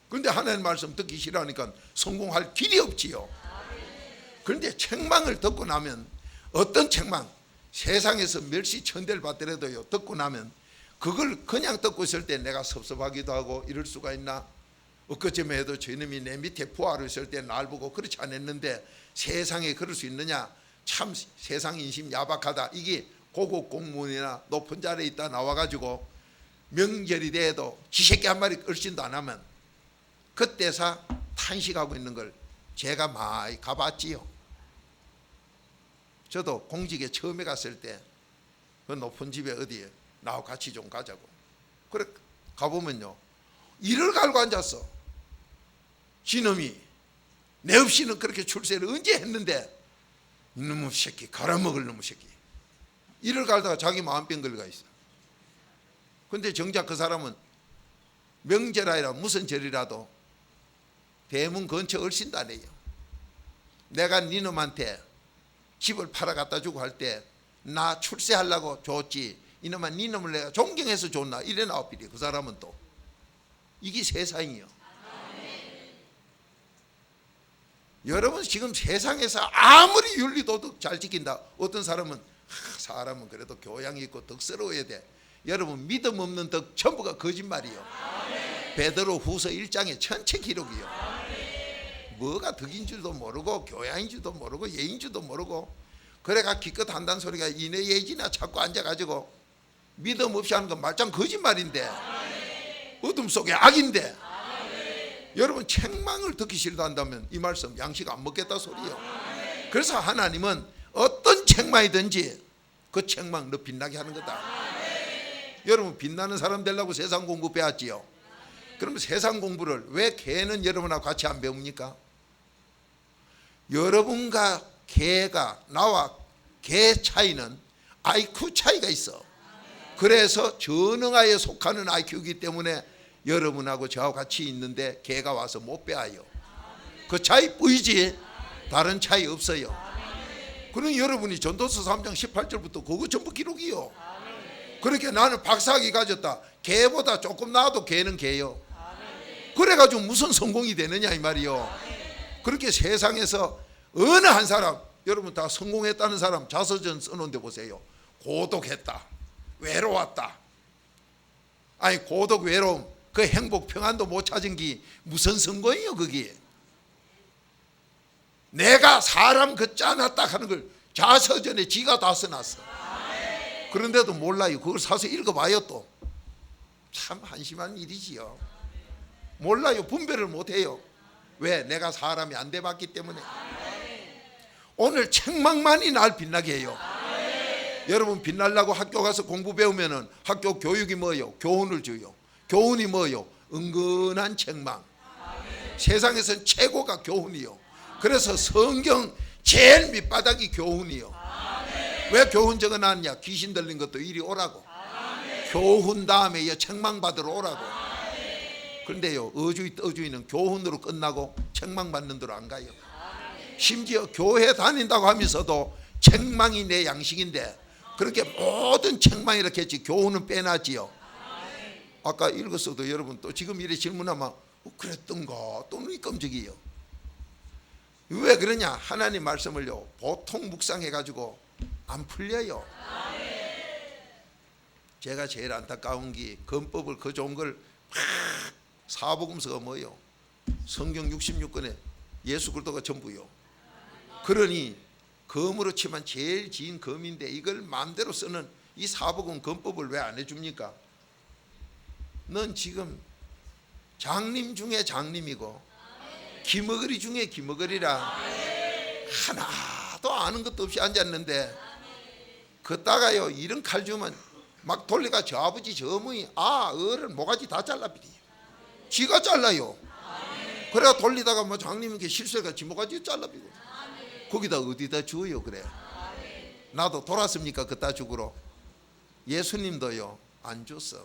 그런데 하나님 말씀 듣기 싫어하니까 성공할 길이 없지요. 그런데 책망을 듣고 나면 어떤 책망 세상에서 멸시 천대를 받더라도요 듣고 나면 그걸 그냥 듣고 있을 때 내가 섭섭하기도 하고 이럴 수가 있나. 엊그제만 해도 저놈이 내 밑에 부하로 있을 때 날 보고 그렇지 않았는데 세상에 그럴 수 있느냐. 참 세상 인심 야박하다. 이게 고급 공무원이나 높은 자리에 있다 나와가지고 명절이 돼도 지새끼 한 마리 얼씬도 안 하면 그때사 탄식하고 있는 걸 제가 많이 가봤지요. 저도 공직에 처음에 갔을 때 그 높은 집에 어디에 나하고 같이 좀 가자고. 그래 가보면요 이를 갈고 앉았어. 지놈이 내 없이는 그렇게 출세를 언제 했는데 이놈의 새끼 갈아먹을 놈의 새끼 이를 갈다가 자기 마음병 걸려가 있어. 근데 정작 그 사람은 명절 아니라 무슨 절이라도 대문 근처 얼씬도 안 해요. 내가 니놈한테 집을 팔아 갖다 주고 할 때 나 출세하려고 줬지 이놈아 니놈을 내가 존경해서 줬나 이래 나와버려. 그 사람은 또 이게 세상이요. 여러분 지금 세상에서 아무리 윤리도덕 잘 지킨다, 어떤 사람은 사람은 그래도 교양이 있고 덕스러워야 돼. 여러분 믿음 없는 덕 전부가 거짓말이요. 베드로 후서 1장의 전체 기록이요. 뭐가 덕인 줄도 모르고 교양인 줄도 모르고 예인 줄도 모르고, 그래가 기껏 한다는 소리가 이내 예지나 자꾸 앉아가지고 믿음 없이 하는 건 말짱 거짓말인데, 어둠 속에 악인데. 여러분 책망을 듣기 싫다 한다면 이 말씀 양식 안 먹겠다 소리요. 그래서 하나님은 어떤 책망이든지 그 책망 너 빛나게 하는 거다. 여러분 빛나는 사람 되려고 세상 공부 배웠지요. 그럼 세상 공부를 왜 개는 여러분하고 같이 안 배웁니까? 여러분과 개가, 나와 개 차이는 IQ 차이가 있어. 그래서 전능하에 속하는 IQ이기 때문에 여러분하고 저하고 같이 있는데 개가 와서 못 빼앗아요. 그 차이 보이지? 다른 차이 없어요. 그럼 여러분이 전도서 3장 18절부터 그거 전부 기록이요. 그렇게 나는 박사학위 가졌다, 개보다 조금 나아도 개는 개요. 그래가지고 무슨 성공이 되느냐 이 말이요. 그렇게 세상에서 어느 한 사람, 여러분 다 성공했다는 사람 자서전 써놓은 데 보세요. 고독했다, 외로웠다. 아니 고독 외로움, 그 행복 평안도 못 찾은 게 무슨 성공이요 그게. 내가 사람 그 짜놨다 하는 걸 자서전에 지가 다 써놨어. 그런데도 몰라요. 그걸 사서 읽어봐요. 또 참 한심한 일이지요. 몰라요. 분별을 못해요. 왜? 내가 사람이 안 돼봤기 때문에. 오늘 책망만이 날 빛나게 해요. 여러분 빛나려고 학교 가서 공부 배우면은 학교 교육이 뭐예요? 교훈을 줘요. 교훈이 뭐예요? 은근한 책망. 세상에서는 최고가 교훈이요. 그래서 성경 제일 밑바닥이 교훈이요. 왜 교훈 적어놨냐? 귀신 들린 것도 이리 오라고. 교훈 다음에 책망 받으러 오라고. 그런데요, 어주이는 교훈으로 끝나고 책망 받는 데로 안 가요. 심지어 교회 다닌다고 하면서도 책망이 내 양식인데 그렇게 모든 책망이 이렇게 했지 교훈은 빼놨지요. 아까 읽었어도 여러분 또 지금 이래 질문하면 그랬던가 또 눈이 깜짝이에요. 왜 그러냐? 하나님 말씀을요 보통 묵상해가지고 안 풀려요. 제가 제일 안타까운 게 건법을 그 좋은 걸 사복음서가 뭐예요? 성경 66권에 예수 그리스도가 전부요. 그러니 검으로 치면 제일 긴 검인데 이걸 마음대로 쓰는 이 사복음 건법을 왜 안 해줍니까? 넌 지금 장님 중에 장님이고 기머거리 중에 기머거리라 하나도 아는 것도 없이 앉았는데 그따가요 이런 칼 주면 막 돌리가 저 아버지 저 어머니 어른 모가지 다 잘라버려. 지가 잘라요. 그래가 돌리다가 뭐 장님이 실수해가 지 모가지 잘라버리고 거기다 어디다 주어요. 그래 나도 돌았습니까? 그따 죽으러. 예수님도요 안 줬어.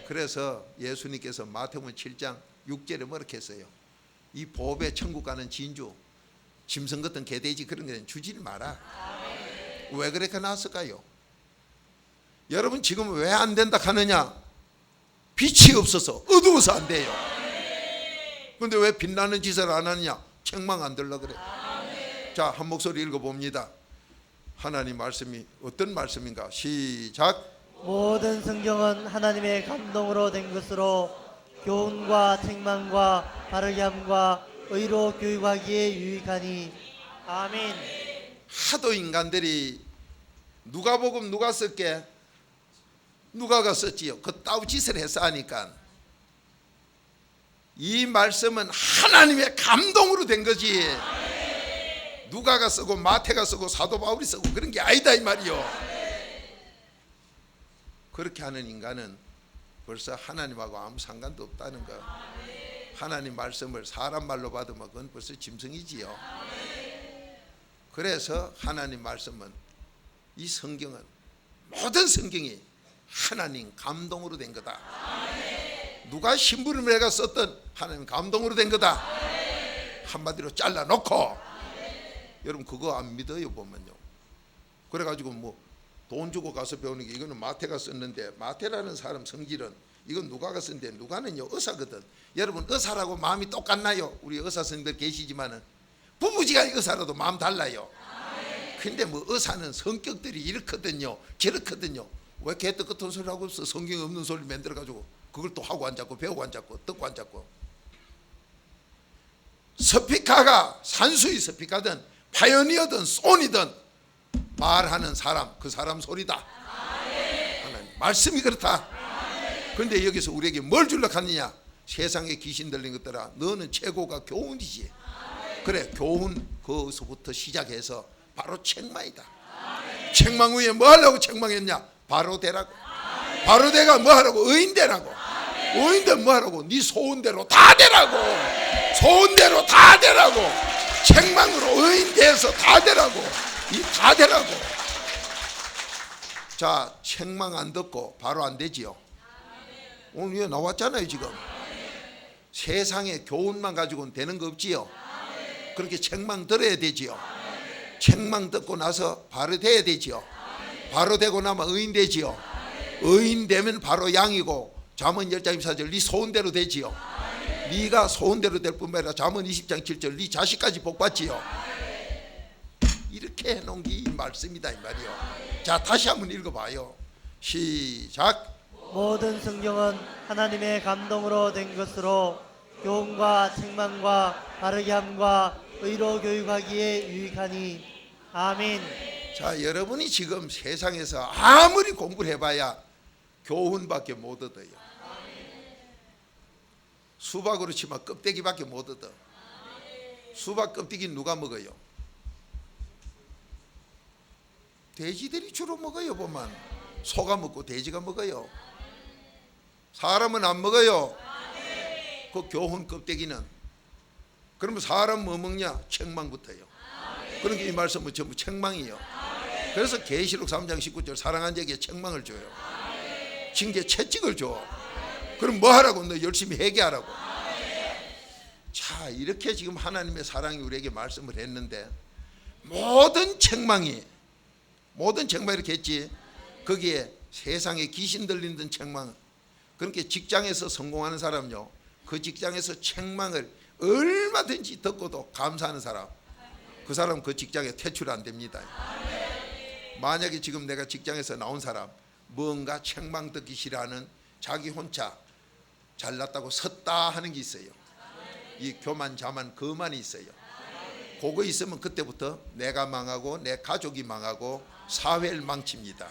그래서 예수님께서 마태복음 7장 6절에 뭐렇게 했어요? 이 보배 천국 가는 진주 짐승 같은 개돼지 그런 거는 주질 마라. 왜 그렇게 나왔을까요? 여러분 지금 왜 안 된다 하느냐? 빛이 없어서 어두워서 안 돼요. 그런데 왜 빛나는 짓을 안 하느냐? 책망 안 들려 그래. 자, 한 목소리 읽어봅니다. 하나님 말씀이 어떤 말씀인가? 시작. 모든 성경은 하나님의 감동으로 된 것으로 교훈과 책망과 바르게 함과 의로 교육하기에 유익하니. 아멘. 하도 인간들이 누가복음 누가 썼게? 누가가 썼지요. 그 따우짓을 해서 하니까 이 말씀은 하나님의 감동으로 된 거지 누가가 쓰고 마태가 쓰고 사도 바울이 쓰고 그런 게 아니다 이 말이요. 그렇게 하는 인간은 벌써 하나님하고 아무 상관도 없다는 거. 하나님 말씀을 사람 말로 받으면 그건 벌써 짐승이지요. 그래서 하나님 말씀은 이 성경은 모든 성경이 하나님 감동으로 된 거다. 누가 심부름을 해가 썼던 하나님 감동으로 된 거다. 한마디로 잘라놓고 여러분 그거 안 믿어요 보면요. 그래가지고 뭐 돈 주고 가서 배우는 게 이거는 마태가 썼는데 마태라는 사람 성질은 이건 누가가 썼는데 누가는요 의사거든. 여러분 의사라고 마음이 똑같나요? 우리 의사 선생님들 계시지만은 부부지간 의사라도 마음 달라요. 근데 뭐 의사는 성격들이 이렇거든요, 저렇거든요. 왜 개떡 같은 소리 하고 있어? 성경에 없는 소리 만들어가지고 그걸 또 하고 앉았고 배우고 앉았고 듣고 앉았고. 스피커가 산수의 스피커든 파이어니어든 소니든 말하는 사람, 그 사람 소리다. 하나님 말씀이 그렇다. 그런데 여기서 우리에게 뭘 주려고 하느냐? 세상에 귀신 들린 것들아, 너는 최고가 교훈이지. 그래, 교훈 거기서부터 시작해서 바로 책망이다. 책망 위에 뭐 하려고 책망했냐? 바로 되라고. 바로 되가 뭐 하라고? 의인 되라고. 의인들 뭐 하라고? 네 소원대로 다 되라고. 소원대로 다 되라고. 책망으로 의인 돼서 다 되라고. 이 다 되라고. 자, 책망 안 듣고 바로 안 되지요. 오늘 이거 나왔잖아요 지금. 세상에 교훈만 가지고는 되는 거 없지요. 그렇게 책망 들어야 되지요. 책망 듣고 나서 바로 돼야 되지요. 바로 되고 나면 의인 되지요. 의인 되면 바로 양이고, 잠언 10장 24절 네 소원대로 되지요. 네가 소원대로 될 뿐만 아니라 잠언 20장 7절 네 자식까지 복받지요. 이렇게 해놓은 게 이 말씀이다 이 말이요. 자, 다시 한번 읽어봐요. 시작. 모든 성경은 하나님의 감동으로 된 것으로 교훈과 책망과 바르게 함과 의로 교육하기에 유익하니. 아멘. 자, 여러분이 지금 세상에서 아무리 공부를 해봐야 교훈밖에 못 얻어요. 수박으로 치면 껍데기밖에 못 얻어. 수박 껍데기 누가 먹어요? 돼지들이 주로 먹어요. 보면 소가 먹고 돼지가 먹어요. 사람은 안 먹어요. 그 교훈 껍데기는. 그러면 사람 뭐 먹냐? 책망부터요. 그러니까 이 말씀은 전부 책망이요. 그래서 계시록 3장 19절 사랑한 자에게 책망을 줘요. 징계 채찍을 줘. 그럼 뭐 하라고? 너 열심히 회개하라고. 자, 이렇게 지금 하나님의 사랑이 우리에게 말씀을 했는데, 모든 책망이 이렇게 했지. 거기에 세상에 귀신 들리는 책망, 그렇게 직장에서 성공하는 사람요, 그 직장에서 책망을 얼마든지 듣고도 감사하는 사람, 그 사람 그 직장에 퇴출 안 됩니다. 만약에 지금 내가 직장에서 나온 사람, 뭔가 책망 듣기 싫어하는, 자기 혼자 잘났다고 섰다 하는 게 있어요. 이 교만 자만 그만이 있어요. 그거 있으면 그때부터 내가 망하고 내 가족이 망하고 사회를 망칩니다.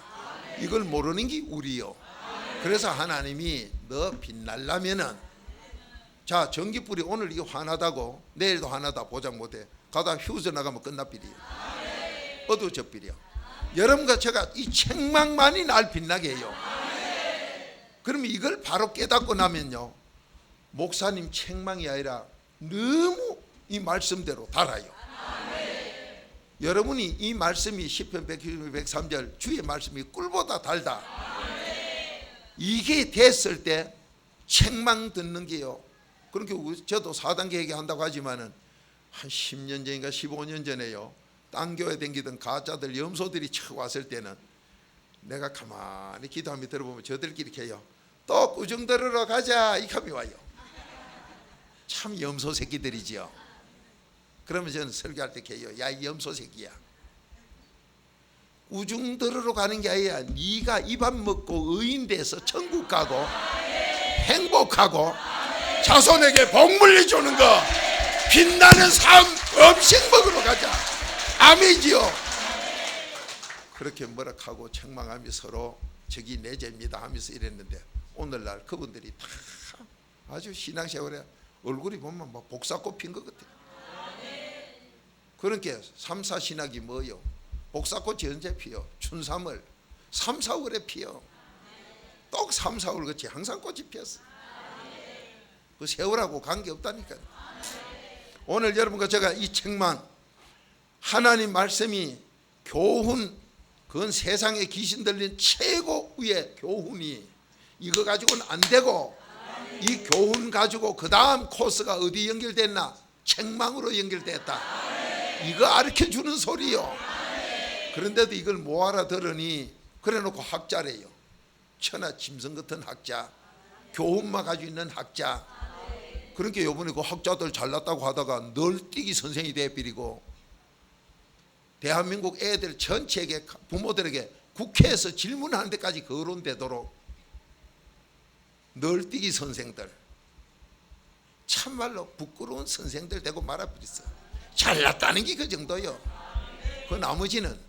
이걸 모르는 게 우리요. 그래서 하나님이 너 빛날라면은, 자, 전기불이 오늘 이게 환하다고 내일도 환하다 보장 못해. 가다 휴즈 나가면 끝나비리요. 어두워져비리요. 여러분과 제가 이 책망만이 날 빛나게 해요. 그러면 이걸 바로 깨닫고 나면요, 목사님 책망이 아니라 너무 이 말씀대로 달아요. 여러분이 이 말씀이 시편 103절 주의 말씀이 꿀보다 달다. 이게 됐을 때 책망 듣는 게요. 그렇게 저도 4단계 얘기한다고 하지만은 한 10년 전인가 15년 전에요, 딴 교회 댕기던 가짜들 염소들이 쳐 왔을 때는 내가 가만히 기도하며 들어보면 저들끼리 이렇게 해요. 또 꾸중 들으러 가자 이 감이 와요. 참 염소 새끼들이지요. 그러면 저는 설교할 때 해요. 야, 이 염소 새끼야, 꾸중 들으러 가는 게 아니라 네가 입 안 먹고 의인 돼서 천국 가고 행복하고 자손에게 복 물려주는 거, 빛나는 삶 음식 먹으러 가자. 아멘이지요. 그렇게 뭐라하고 책망하며 서로 저기 내 죄입니다 하면서 이랬는데, 오늘날 그분들이 다 아주 신앙생활에 얼굴이 보면 막 복사꽃 핀 것 같아요. 그러니까 3, 4 신학이 뭐요? 복사꽃이 언제 피어? 춘삼월 3, 4월에 피어. 똑 3, 4월 같이 항상 꽃이 피었어. 그 세월하고 관계없다니까요. 오늘 여러분과 제가 이 책망, 하나님 말씀이 교훈, 그건 세상에 귀신 들린 최고의 교훈이, 이거 가지고는 안 되고, 이 교훈 가지고 그 다음 코스가 어디 연결됐나? 책망으로 연결됐다. 이거 가르쳐주는 소리요. 그런데도 이걸 못 알아들으니 그래 놓고 학자래요. 천하 짐승 같은 학자, 교훈만 가지고 있는 학자. 그러니까 요번에 그 학자들 잘났다고 하다가 널뛰기 선생이 돼버리고 대한민국 애들 전체에게 부모들에게 국회에서 질문하는 데까지 거론되도록 널뛰기 선생들, 참말로 부끄러운 선생들 되고 말아버렸어. 잘났다는 게 그 정도요. 그 나머지는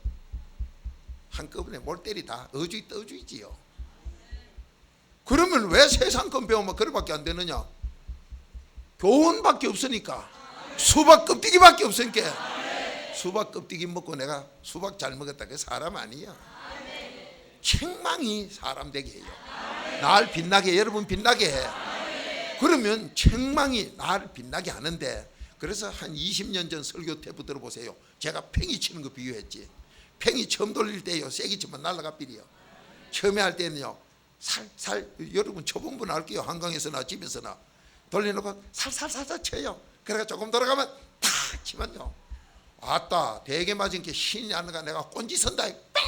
한꺼번에 몰 때리다 어주이 떠주이지요. 그러면 왜 세상권 배우면 그래밖에 안 되느냐? 교훈밖에 없으니까, 수박 껍데기밖에 없으니까. 수박 껍데기 먹고 내가 수박 잘 먹었다, 그 사람 아니야. 책망이 사람 되게 해요. 날 빛나게, 여러분 빛나게 해. 그러면 책망이 나를 빛나게 하는데, 그래서 한 20년 전 설교 테이프 들어보세요. 제가 팽이 치는 거 비유했지. 팽이 처음 돌릴 때요, 세게 치면 날아가 버려요. 처음에 할 때는요, 살살, 여러분 초봉분 할게요. 한강에서나 집에서나 돌려놓고 살살살살 쳐요. 그래가 조금 돌아가면 탁 치면요, 아따 대게 맞은 게 신이 나는가, 내가 꼰지 선다, 빵!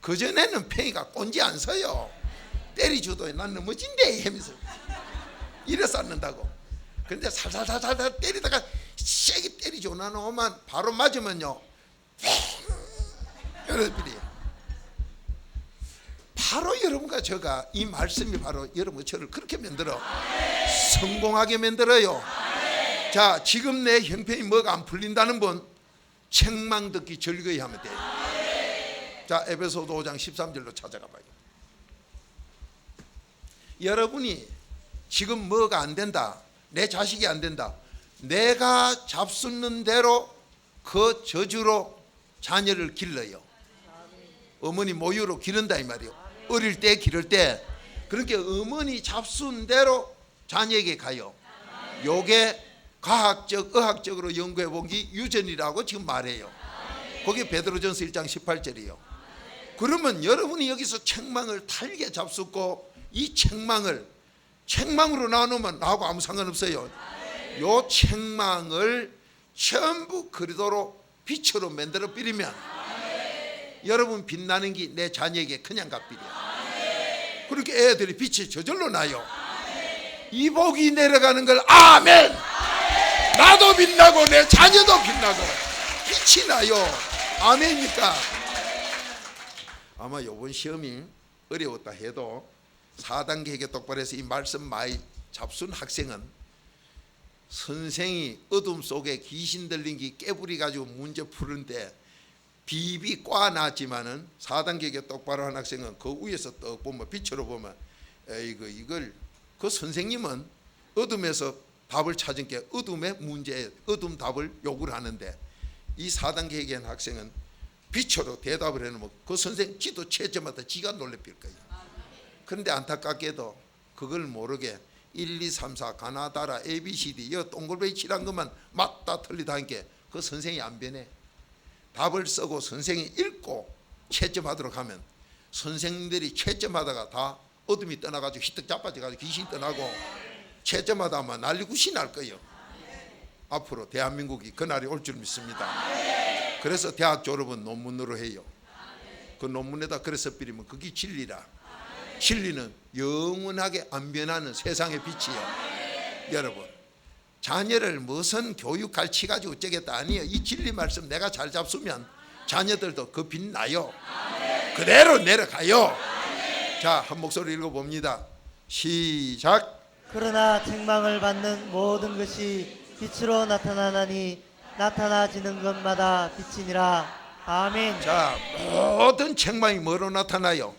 그전에는 팽이가 꼰지 안 서요. 때리주도 난 넘어진대 하면서 이래 쌓는다고. 그런데 살살살살 때리다가 세게 때리죠. 나는 오만 바로 맞으면요, 여러분이 바로 여러분과 제가 이 말씀이 바로 여러분 저를 그렇게 만들어, 성공하게 만들어요. 자, 지금 내 형편이 뭐가 안 풀린다는 분 책망 듣기 즐거이 하면 돼요. 자, 에베소서 5장 13절로 찾아가 봐요. 여러분이 지금 뭐가 안 된다, 내 자식이 안 된다, 내가 잡수는 대로 그 저주로 자녀를 길러요. 어머니 모유로 기른다 이 말이에요. 어릴 때 기를 때. 그러니까 어머니 잡순 대로 자녀에게 가요. 요게 과학적 의학적으로 연구해 본 게 유전이라고 지금 말해요. 거기 베드로전서 1장 18절이요. 그러면 여러분이 여기서 책망을 달게 잡숫고 이 책망으로 나누면 나하고 아무 상관없어요. 요 책망을 전부 그리도록 빛으로 만들어 버리면 여러분 빛나는 게 내 자녀에게 그냥 갚이려. 그렇게 애들이 빛이 저절로 나요. 이 복이 내려가는 걸 아멘. 나도 빛나고 내 자녀도 빛나고 빛이 나요. 아멘입니까? 아마 이번 시험이 어려웠다 해도 4단계 회개 똑바로 해서 이 말씀 많이 잡순 학생은 선생이 어둠 속에 귀신 들린 게 깨부리 가지고 문제 푸는데 비비 꽈놨지만은 4단계 회개 똑바로 한 학생은 그 위에서 떡 보면 빛으로 보면 이걸 그 선생님은 어둠에서 답을 찾은 게 어둠의 문제에 어둠 답을 요구를 하는데 이 4단계 회개한 학생은 빛으로 대답을 해놓으면 그 선생 지도 채점마다 지가 놀래필 거예요. 그런데 안타깝게도 그걸 모르게 1, 2, 3, 4 가나다라 ABCD 이 동글뱅이 칠한 것만 맞다 틀리다 하니까 그 선생이 안 변해. 답을 쓰고 선생이 읽고 채점하도록 하면 선생님들이 채점하다가 다 어둠이 떠나가지고 휘떡 자빠져가지고 귀신이 떠나고 채점하다 하면 난리굿이 날 거예요. 앞으로 대한민국이 그날이 올 줄 믿습니다. 그래서 대학 졸업은 논문으로 해요. 그 논문에다 그래서 뿌리면 그게 진리라. 진리는 영원하게 안 변하는 세상의 빛이에요. 여러분, 자녀를 무슨 교육 가르치 가지고 어쩌겠다 아니에요. 이 진리 말씀 내가 잘 잡수면 자녀들도 그 빛 나요. 그대로 내려가요. 자, 한 목소리 읽어봅니다. 시작. 그러나 책망을 받는 모든 것이 빛으로 나타나나니 나타나지는 것마다 빛이니라. 아멘. 자, 모든 책망이 뭐로 나타나요?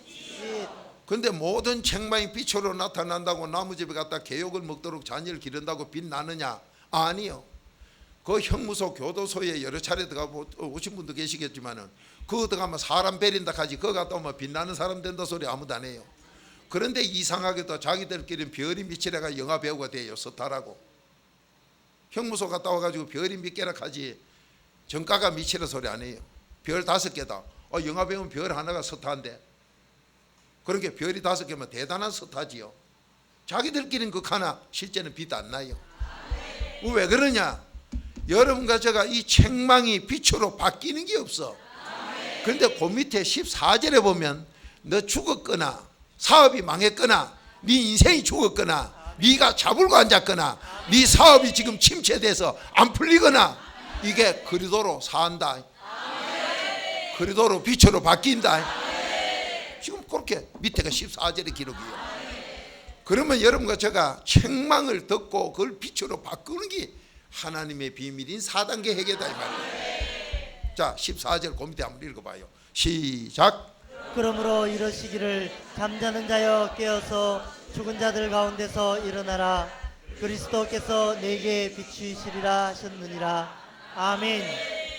근데 모든 책망이 빛으로 나타난다고 나무 집에 갔다 개욕을 먹도록 자녀를 기른다고 빛나느냐? 아니요. 그 형무소 교도소에 여러 차례 들어가 오신 분도 계시겠지만은 그거 들어가면 사람 베린다 하지 그거 갔다 오면 빛나는 사람 된다 소리 아무도 안 해요. 그런데 이상하게도 자기들끼리는 별이 미치라가 영화 배우가 돼요. 스타라고. 형무소 갔다 와가지고 별이 몇 개라 하지 정가가 미치라 소리 안 해요. 별 5개다. 영화 배우면 별 하나가 스타인데. 그러니까 별이 5개면 대단한 스타지요. 자기들끼리는 그 하나 실제는 빛 안 나요. 왜 그러냐? 여러분과 제가 이 책망이 빛으로 바뀌는 게 없어. 그런데 그 밑에 14절에 보면 너 죽었거나 사업이 망했거나 네 인생이 죽었거나 네가 잡을고 앉았거나 네 사업이 지금 침체돼서 안 풀리거나 이게 그리도로 산다. 그리도로 빛으로 바뀐다. 지금 그렇게 밑에가 14절의 기록이에요. 그러면 여러분과 제가 책망을 듣고 그걸 빛으로 바꾸는 게 하나님의 비밀인 4단계 회개다 이 말이에요. 자, 14절 그 밑에 한번 읽어봐요. 시작. 그러므로 이러시기를 잠자는 자여 깨어서 죽은 자들 가운데서 일어나라. 그리스도께서 내게 비추시리라 하셨느니라. 아멘.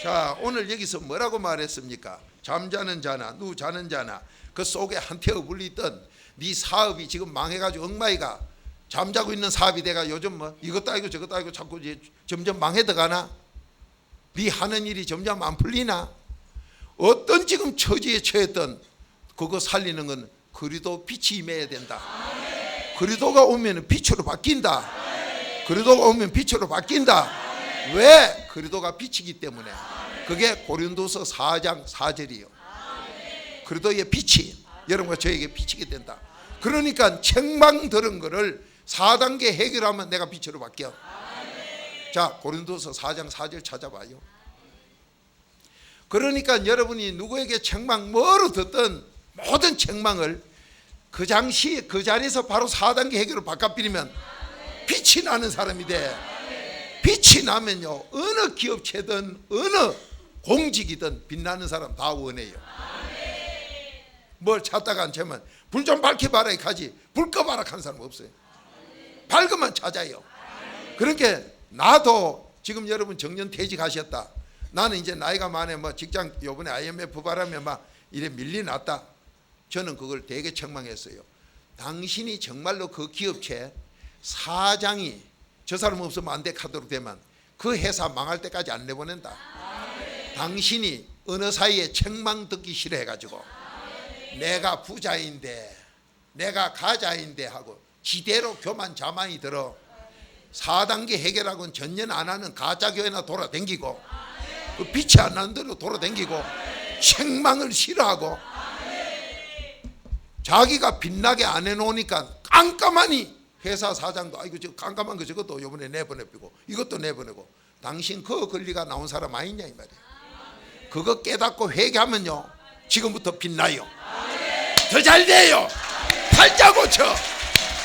자, 오늘 여기서 뭐라고 말했습니까? 잠자는 자나 누 자는 자나 그 속에 한태어 물리던 네 사업이 지금 망해가지고 엉마이가 잠자고 있는 사업이 내가 요즘 뭐 이것도 아니고 저것도 아니고 자꾸 이제 점점 망해들어가나? 네 하는 일이 점점 안 풀리나? 어떤 지금 처지에 처했던 그거 살리는 건 그리도 빛이 임해야 된다. 그리도가 오면 빛으로 바뀐다. 그리도가 오면 빛으로 바뀐다. 왜? 그리도가 빛이기 때문에. 그게 고린도서 4장 4절이요. 그리도의 빛이 여러분과 저에게 비치게 된다. 그러니까 책망 들은 거를 4단계 해결하면 내가 빛으로 바뀌어. 자, 고린도서 4장 4절 찾아봐요. 그러니까 여러분이 누구에게 책망 뭐로 듣든 모든 책망을 그 당시 그 자리에서 바로 4단계 해결을 바꿔버리면 빛이 나는 사람이 돼. 빛이 나면요 어느 기업체든 어느 공직이든 빛나는 사람 다 원해요. 뭘 찾다가 안 채면 불 좀 밝혀봐라 가지 불 꺼봐라 하는 사람 없어요. 밝으면 찾아요. 그러니까 나도 지금 여러분 정년 퇴직하셨다. 나는 이제 나이가 많아 뭐 직장 요번에 IMF 바람에 막 이래 밀려났다. 저는 그걸 되게 책망했어요. 당신이 정말로 그 기업체 사장이 저 사람 없으면 안 돼 하도록 되면 그 회사 망할 때까지 안 내보낸다. 당신이 어느 사이에 책망 듣기 싫어해가지고 내가 부자인데 내가 가자인데 하고 지대로 교만 자만이 들어 4단계 해결하고는 전년 안 하는 가짜교회나 돌아다니고 그 빛이 안 나는 대로 돌아다니고 책망을 싫어하고 자기가 빛나게 안 해놓으니까 깜깜하니 회사 사장도 아이고 저 깜깜한 거 저것도 이번에 내보내고 이것도 내보내고 당신 그 권리가 나온 사람 아니냐 이 말이에요. 그거 깨닫고 회개하면요 지금부터 빛나요. 더 잘 돼요. 팔자 고쳐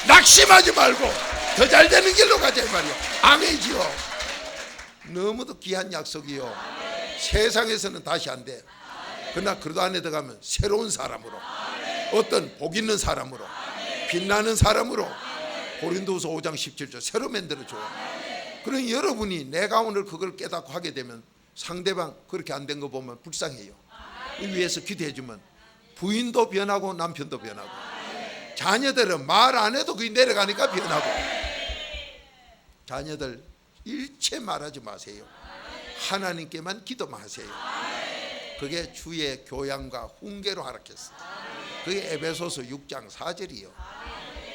낙심하지 말고 더 잘 되는 길로 가자 이 말이에요. 아멘이지요. 너무도 귀한 약속이요. 세상에서는 다시 안 돼. 그러나 그래도 안에 들어가면 새로운 사람으로 어떤 복 있는 사람으로 빛나는 사람으로 고린도서 5장 17절 새로 만들어줘요. 그러니 여러분이 내가 오늘 그걸 깨닫고 하게 되면 상대방 그렇게 안 된 거 보면 불쌍해요. 위에서 기도해 주면 부인도 변하고 남편도 변하고 자녀들은 말 안 해도 그게 내려가니까 변하고. 자녀들 일체 말하지 마세요. 하나님께만 기도만 하세요. 그게 주의 교양과 훈계로 하락했어요. 그게 에베소서 6장 4절이요.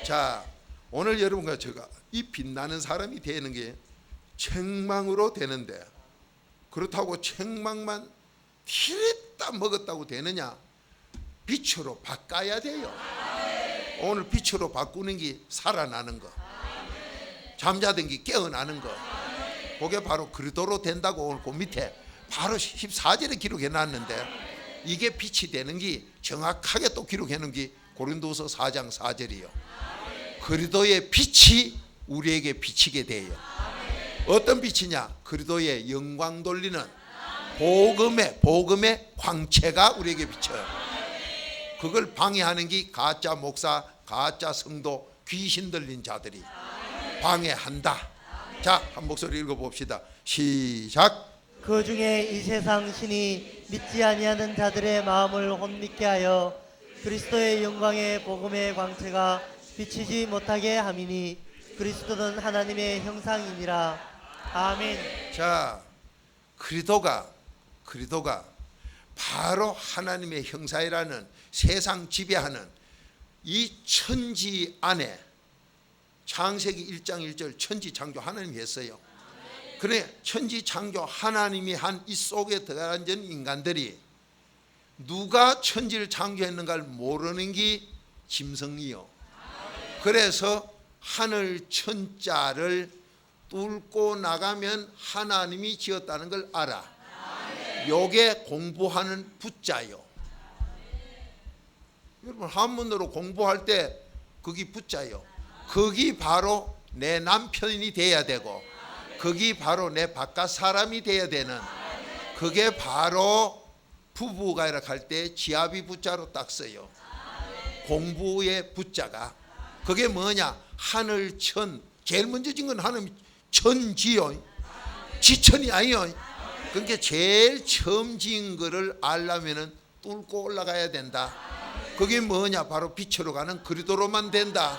자, 오늘 여러분과 제가 이 빛나는 사람이 되는 게 책망으로 되는데 그렇다고 책망만 티랬다 먹었다고 되느냐? 빛으로 바꿔야 돼요. 오늘 빛으로 바꾸는 게 살아나는 거, 잠자던 게 깨어나는 거, 그게 바로 그리도로 된다고 오늘 그 밑에 바로 14절에 기록해 놨는데 이게 빛이 되는 게 정확하게 또 기록해 놓은 게 고린도서 4장 4절이요. 그리도의 빛이 우리에게 비치게 돼요. 어떤 빛이냐? 그리도의 영광 돌리는 복음의 광채가 우리에게 비쳐요. 그걸 방해하는 게 가짜 목사, 가짜 성도, 귀신 들린 자들이 방해한다. 자, 한 목소리 읽어봅시다. 시작. 그 중에 이 세상 신이 믿지 아니하는 자들의 마음을 혼미케 하여 그리스도의 영광의 복음의 광채가 비치지 못하게 함이니 그리스도는 하나님의 형상이니라. 아멘. 자, 그리도가 바로 하나님의 형상이라는 세상 지배하는 이 천지 안에 창세기 1장 1절 천지 창조 하나님이 했어요. 그래 천지 창조 하나님이 한 이 속에 들어간 인간들이 누가 천지를 창조했는가를 모르는 게 짐승이요. 그래서 하늘 천자를 뚫고 나가면 하나님이 지었다는 걸 알아. 요게 공부하는 부자요. 여러분 한문으로 공부할 때 거기 부자요. 거기 바로 내 남편이 돼야 되고, 거기 바로 내 바깥 사람이 돼야 되는, 그게 바로 부부가 이렇게 할 때 지아비 부자로 딱 써요. 공부의 부자가. 그게 뭐냐? 하늘 천. 제일 먼저 진 건 하늘 천지요. 지천이 아니요. 그러니까 제일 처음 지은 거를 알려면은 뚫고 올라가야 된다. 그게 뭐냐? 바로 빛으로 가는 그리도로만 된다.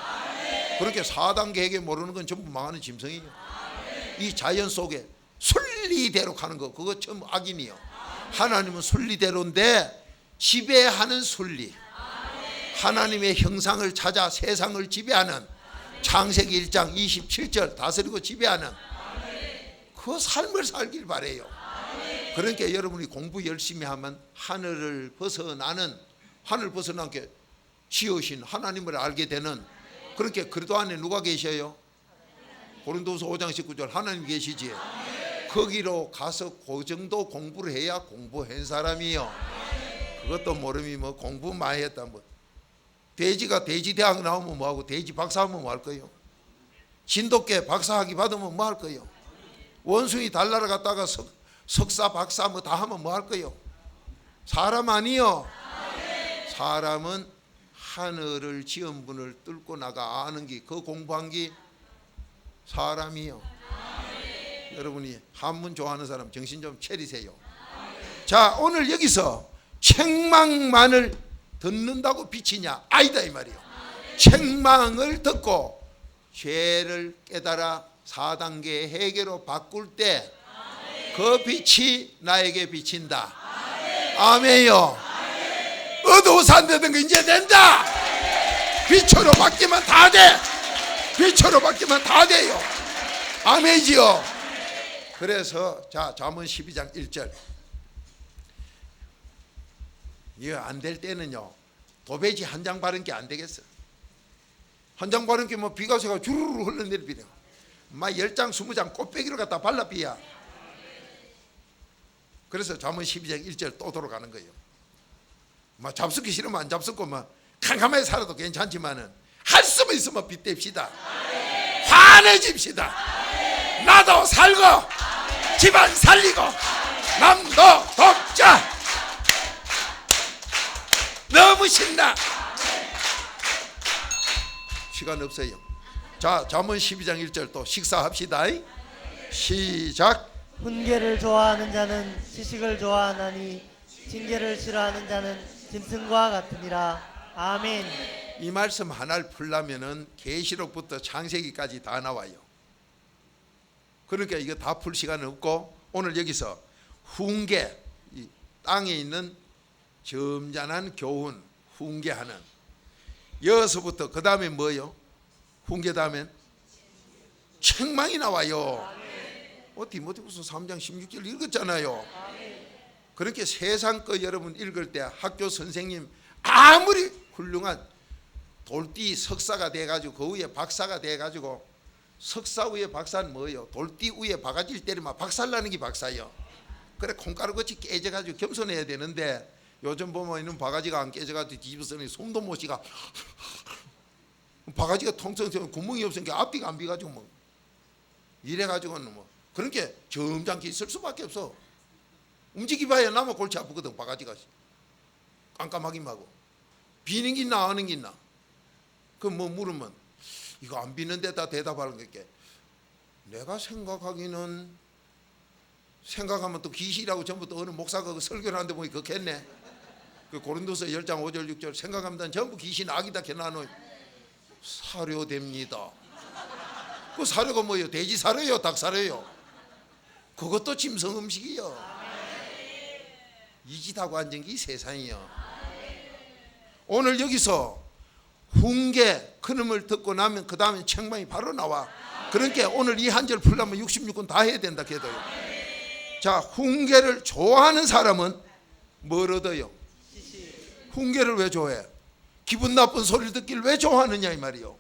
그렇게 4단계 회개 모르는 건 전부 망하는 짐승이에요. 이 자연 속에 순리대로 가는 거, 그거 전부 악인이요. 하나님은 순리대로인데 지배하는 순리. 하나님의 형상을 찾아 세상을 지배하는, 창세기 1장 27절 다스리고 지배하는 그 삶을 살길 바래요. 그러니까 여러분이 공부 열심히 하면 하늘을 벗어나는, 하늘 벗어나게 지으신 하나님을 알게 되는. 그렇게 그리도 안에 누가 계셔요? 고린도서 5장 19절 하나님 계시지. 거기로 가서 그 정도 공부를 해야 공부한 사람이요. 그것도 모름이 뭐 공부 많이 했다. 뭐 돼지가 돼지대학 나오면 뭐하고, 돼지 박사하면 뭐 할 거예요? 진돗개 박사학위 받으면 뭐 할 거예요? 원숭이 달나라 갔다가 석사 박사 뭐 다 하면 뭐 할 거예요? 사람 아니요. 사람은 하늘을 지은 분을 뚫고 나가 아는 게, 그 공부한 게 사람이요. 여러분이 한문 좋아하는 사람 정신 좀 차리세요. 자, 오늘 여기서 책망만을 듣는다고 빛이냐? 아니다 이 말이요. 책망을 듣고 죄를 깨달아 4단계 회개로 바꿀 때 그 빛이 나에게 비친다. 아멘요. 어두워서 안 되던 거 이제 된다. 빛으로 바뀌면 다 돼. 빛으로 바뀌면 다 돼요. 아멘이지요. 그래서 자, 잠언 12장 1절. 이거 안 될 때는요, 도배지 한 장 바른 게 안 되겠어. 한 장 바른 게 뭐 비가 새가 주르르 흘러내리비려. 막 10장 20장 꽃배기를 갖다 발라 비야. 그래서 잠언 12장 1절 또 돌아가는 거예요. 막 잡숫기 싫으면 안 잡숫고 막 캄캄하게 살아도 괜찮지만은 할 수만 있으면 빗댑시다. 환해집시다. 나도 살고 집안 살리고 남도 돕자. 너무 신나. 시간 없어요. 자, 잠언 12장 1절 또 식사합시다. 시작. 훈계를 좋아하는 자는 지식을 좋아하나니 징계를 싫어하는 자는 짐승과 같으니라. 아멘. 이 말씀 하나를 풀려면은 계시록부터 창세기까지 다 나와요. 그러니까 이거 다 풀 시간은 없고, 오늘 여기서 훈계, 이 땅에 있는 점잖은 교훈, 훈계하는, 여기서부터 그 다음에 뭐예요? 훈계 다음엔 책망이 나와요. 디모데후서 3장 16절 읽었잖아요. 그렇게 세상 거 여러분 읽을 때 학교 선생님 아무리 훌륭한 돌띠 석사가 돼가지고 그 위에 박사가 돼가지고, 석사 위에 박사는 뭐예요? 돌띠 위에 바가지를 때리면 박살나는 게 박사예요. 그래 콩가루같이 깨져가지고 겸손해야 되는데, 요즘 보면 이런 바가지가 안 깨져가지고 뒤집어서는 손도 못 쉬가 바가지가 통통통 구멍이 없으니까 앞뒤가 안 비가지고 뭐 이래가지고는 뭐 그렇게 점잖게 있을 수밖에 없어. 움직이봐야 나만 골치 아프거든. 바가지가 깜깜하긴 하고 비는 게 있나 안 하는 게 있나. 그 뭐 물으면 이거 안 비는 데다 대답하는 게, 내가 생각하기는, 생각하면 또 귀신이라고 전부 또 어느 목사가 설교를 하는데 보니 그렇겠네. 그 고린도서 10장 5절 6절 생각하면 전부 귀신 악이다 캐나노. 사료됩니다. 그 사료가 뭐예요? 돼지 사료요? 닭 사료요? 그것도 짐승 음식이요. 이 짓하고 앉은 게 이 세상이요. 오늘 여기서 훈계 큰음을 듣고 나면 그 다음에 책망이 바로 나와. 그러니까 오늘 이 한 절 풀려면 66권 다 해야 된다 해도요. 자, 훈계를 좋아하는 사람은 뭘 얻어요? 훈계를 왜 좋아해? 기분 나쁜 소리를 듣기를 왜 좋아하느냐 이 말이요.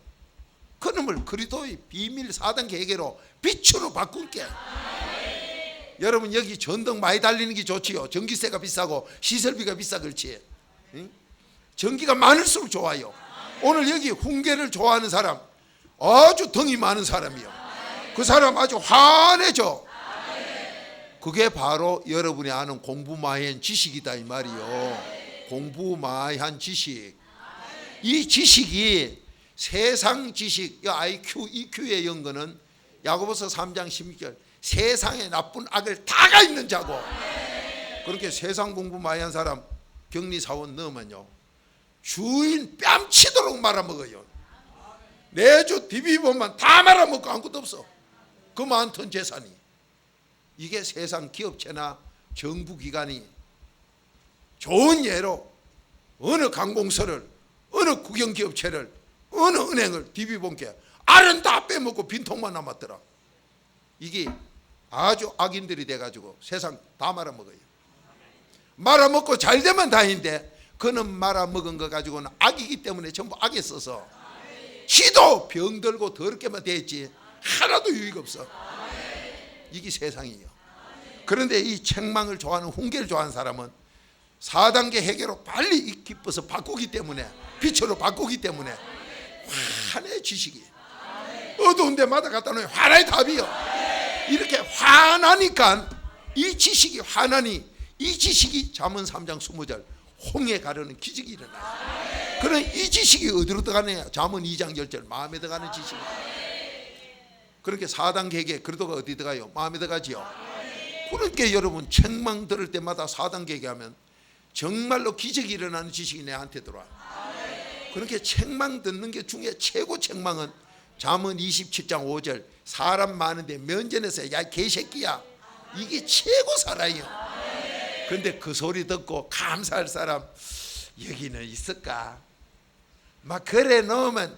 그놈을 그리스도의 비밀 4단계 회개로 빛으로 바꾼 게. 여러분 여기 전등 많이 달리는 게 좋지요. 전기세가 비싸고 시설비가 비싸 그렇지. 응? 전기가 많을수록 좋아요. 오늘 여기 훈계를 좋아하는 사람 아주 덩이 많은 사람이요. 그 사람 아주 환해져. 그게 바로 여러분이 아는 공부 많이 한 지식이다 이 말이요. 공부 많이 한 지식. 이 지식이 세상 지식, IQ, EQ의 연거는 야고보서 3장 16절 세상에 나쁜 악을 다가 있는 자고. 그렇게 세상 공부 많이 한 사람 격리사원 넣으면요 주인 뺨치도록 말아먹어요. 매주 TV 보면 다 말아먹고 아무것도 없어. 그 많던 재산이. 이게 세상 기업체나 정부기관이 좋은 예로 어느 관공서를 어느 국영기업체를 어느 은행을 TV 본게 알은 다 빼먹고 빈통만 남았더라. 이게 아주 악인들이 돼가지고 세상 다 말아먹어요. 말아먹고 잘 되면 다행인데 그는 말아먹은 거 가지고는 악이기 때문에 전부 악에 써서 지도 병들고 더럽게만 됐지 하나도 유익 없어. 이게 세상이에요. 그런데 이 책망을 좋아하는 훈계를 좋아하는 사람은 4단계 회개로 빨리 기뻐서 바꾸기 때문에 빛으로 바꾸기 때문에 환의 지식이 어두운 데마다 갖다 놓으면 환의 답이요. 이렇게 환하니까 이 지식이 환하니 이 지식이 잠언 3장 20절 홍해 가르는 기적이 일어나요. 그런 이 지식이 어디로 들어가느냐? 잠언 2장 10절 마음에 들어가는 지식. 그렇게 4단계 회개 그리도가 어디 들어가요? 마음에 들어가지요. 그렇게 여러분 책망 들을 때마다 4단계 회개하면 정말로 기적이 일어나는 지식이 내한테 들어와. 그렇게 책망 듣는 게 중에 최고 책망은 잠언 27장 5절 사람 많은데 면전에서 야 개새끼야 이게 최고 살아요. 그런데 그 소리 듣고 감사할 사람 여기는 있을까? 막 그래 놓으면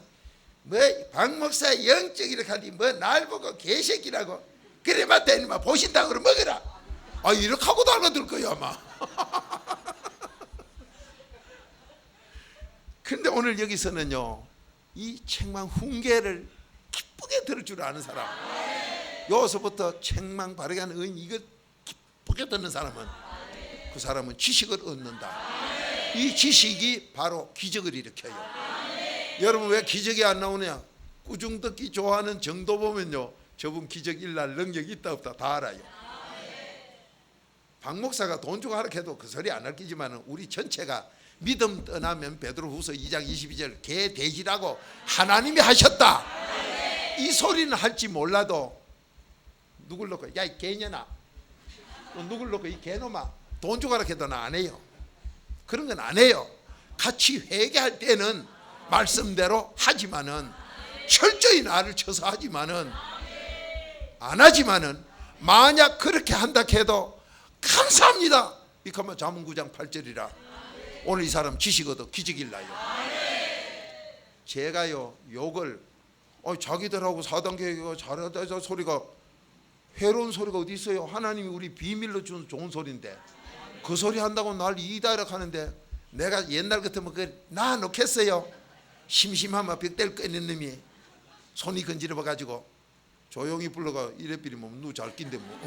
뭐 박 목사 영적 이렇게 하니 뭐 날 보고 개새끼라고 그래 맞다니 막 보신다고 그러 먹으라. 아 이렇게 하고도 알아들 거야 아마. 근데 오늘 여기서는요 이 책망 훈계를 기쁘게 들을 줄 아는 사람, 여기서부터 책망 바르게 하는 의인 이걸 기쁘게 듣는 사람은 그 사람은 지식을 얻는다. 이 지식이 바로 기적을 일으켜요. 여러분 왜 기적이 안 나오냐? 꾸중 듣기 좋아하는 정도 보면요 저분 기적 일날 능력이 있다 없다 다 알아요. 박 목사가 돈 주고 하라 해도 그 소리 안 할 끼지만 우리 전체가 믿음 떠나면 베드로후서 2장 22절 개 돼지라고 하나님이 하셨다. 이 소리는 할지 몰라도 누굴 놓고 야 이 개년아 누굴 놓고 이 개놈아 돈 주고 하라 해도 나 안 해요. 그런 건 안 해요. 같이 회개할 때는 말씀대로 하지만은 철저히 나를 쳐서 하지만은 안 하지만은 만약 그렇게 한다 해도 감사합니다. 이렇게 하면 잠언 9장 8절이라 오늘 이 사람 지식 얻어 기적일 나요. 제가요 욕을 자기들하고 4단계가 잘하다 소리가 해로운 소리가 어디 있어요? 하나님이 우리 비밀로 준 좋은 소리인데 그 소리 한다고 날 이다락 하는데 내가 옛날 같으면 나 놓겠어요. 심심하면 벽대를 꺼낸 놈이 손이 건지러워 가지고 조용히 불러가 이래삐리 뭐 누구 잘 낀데 뭐.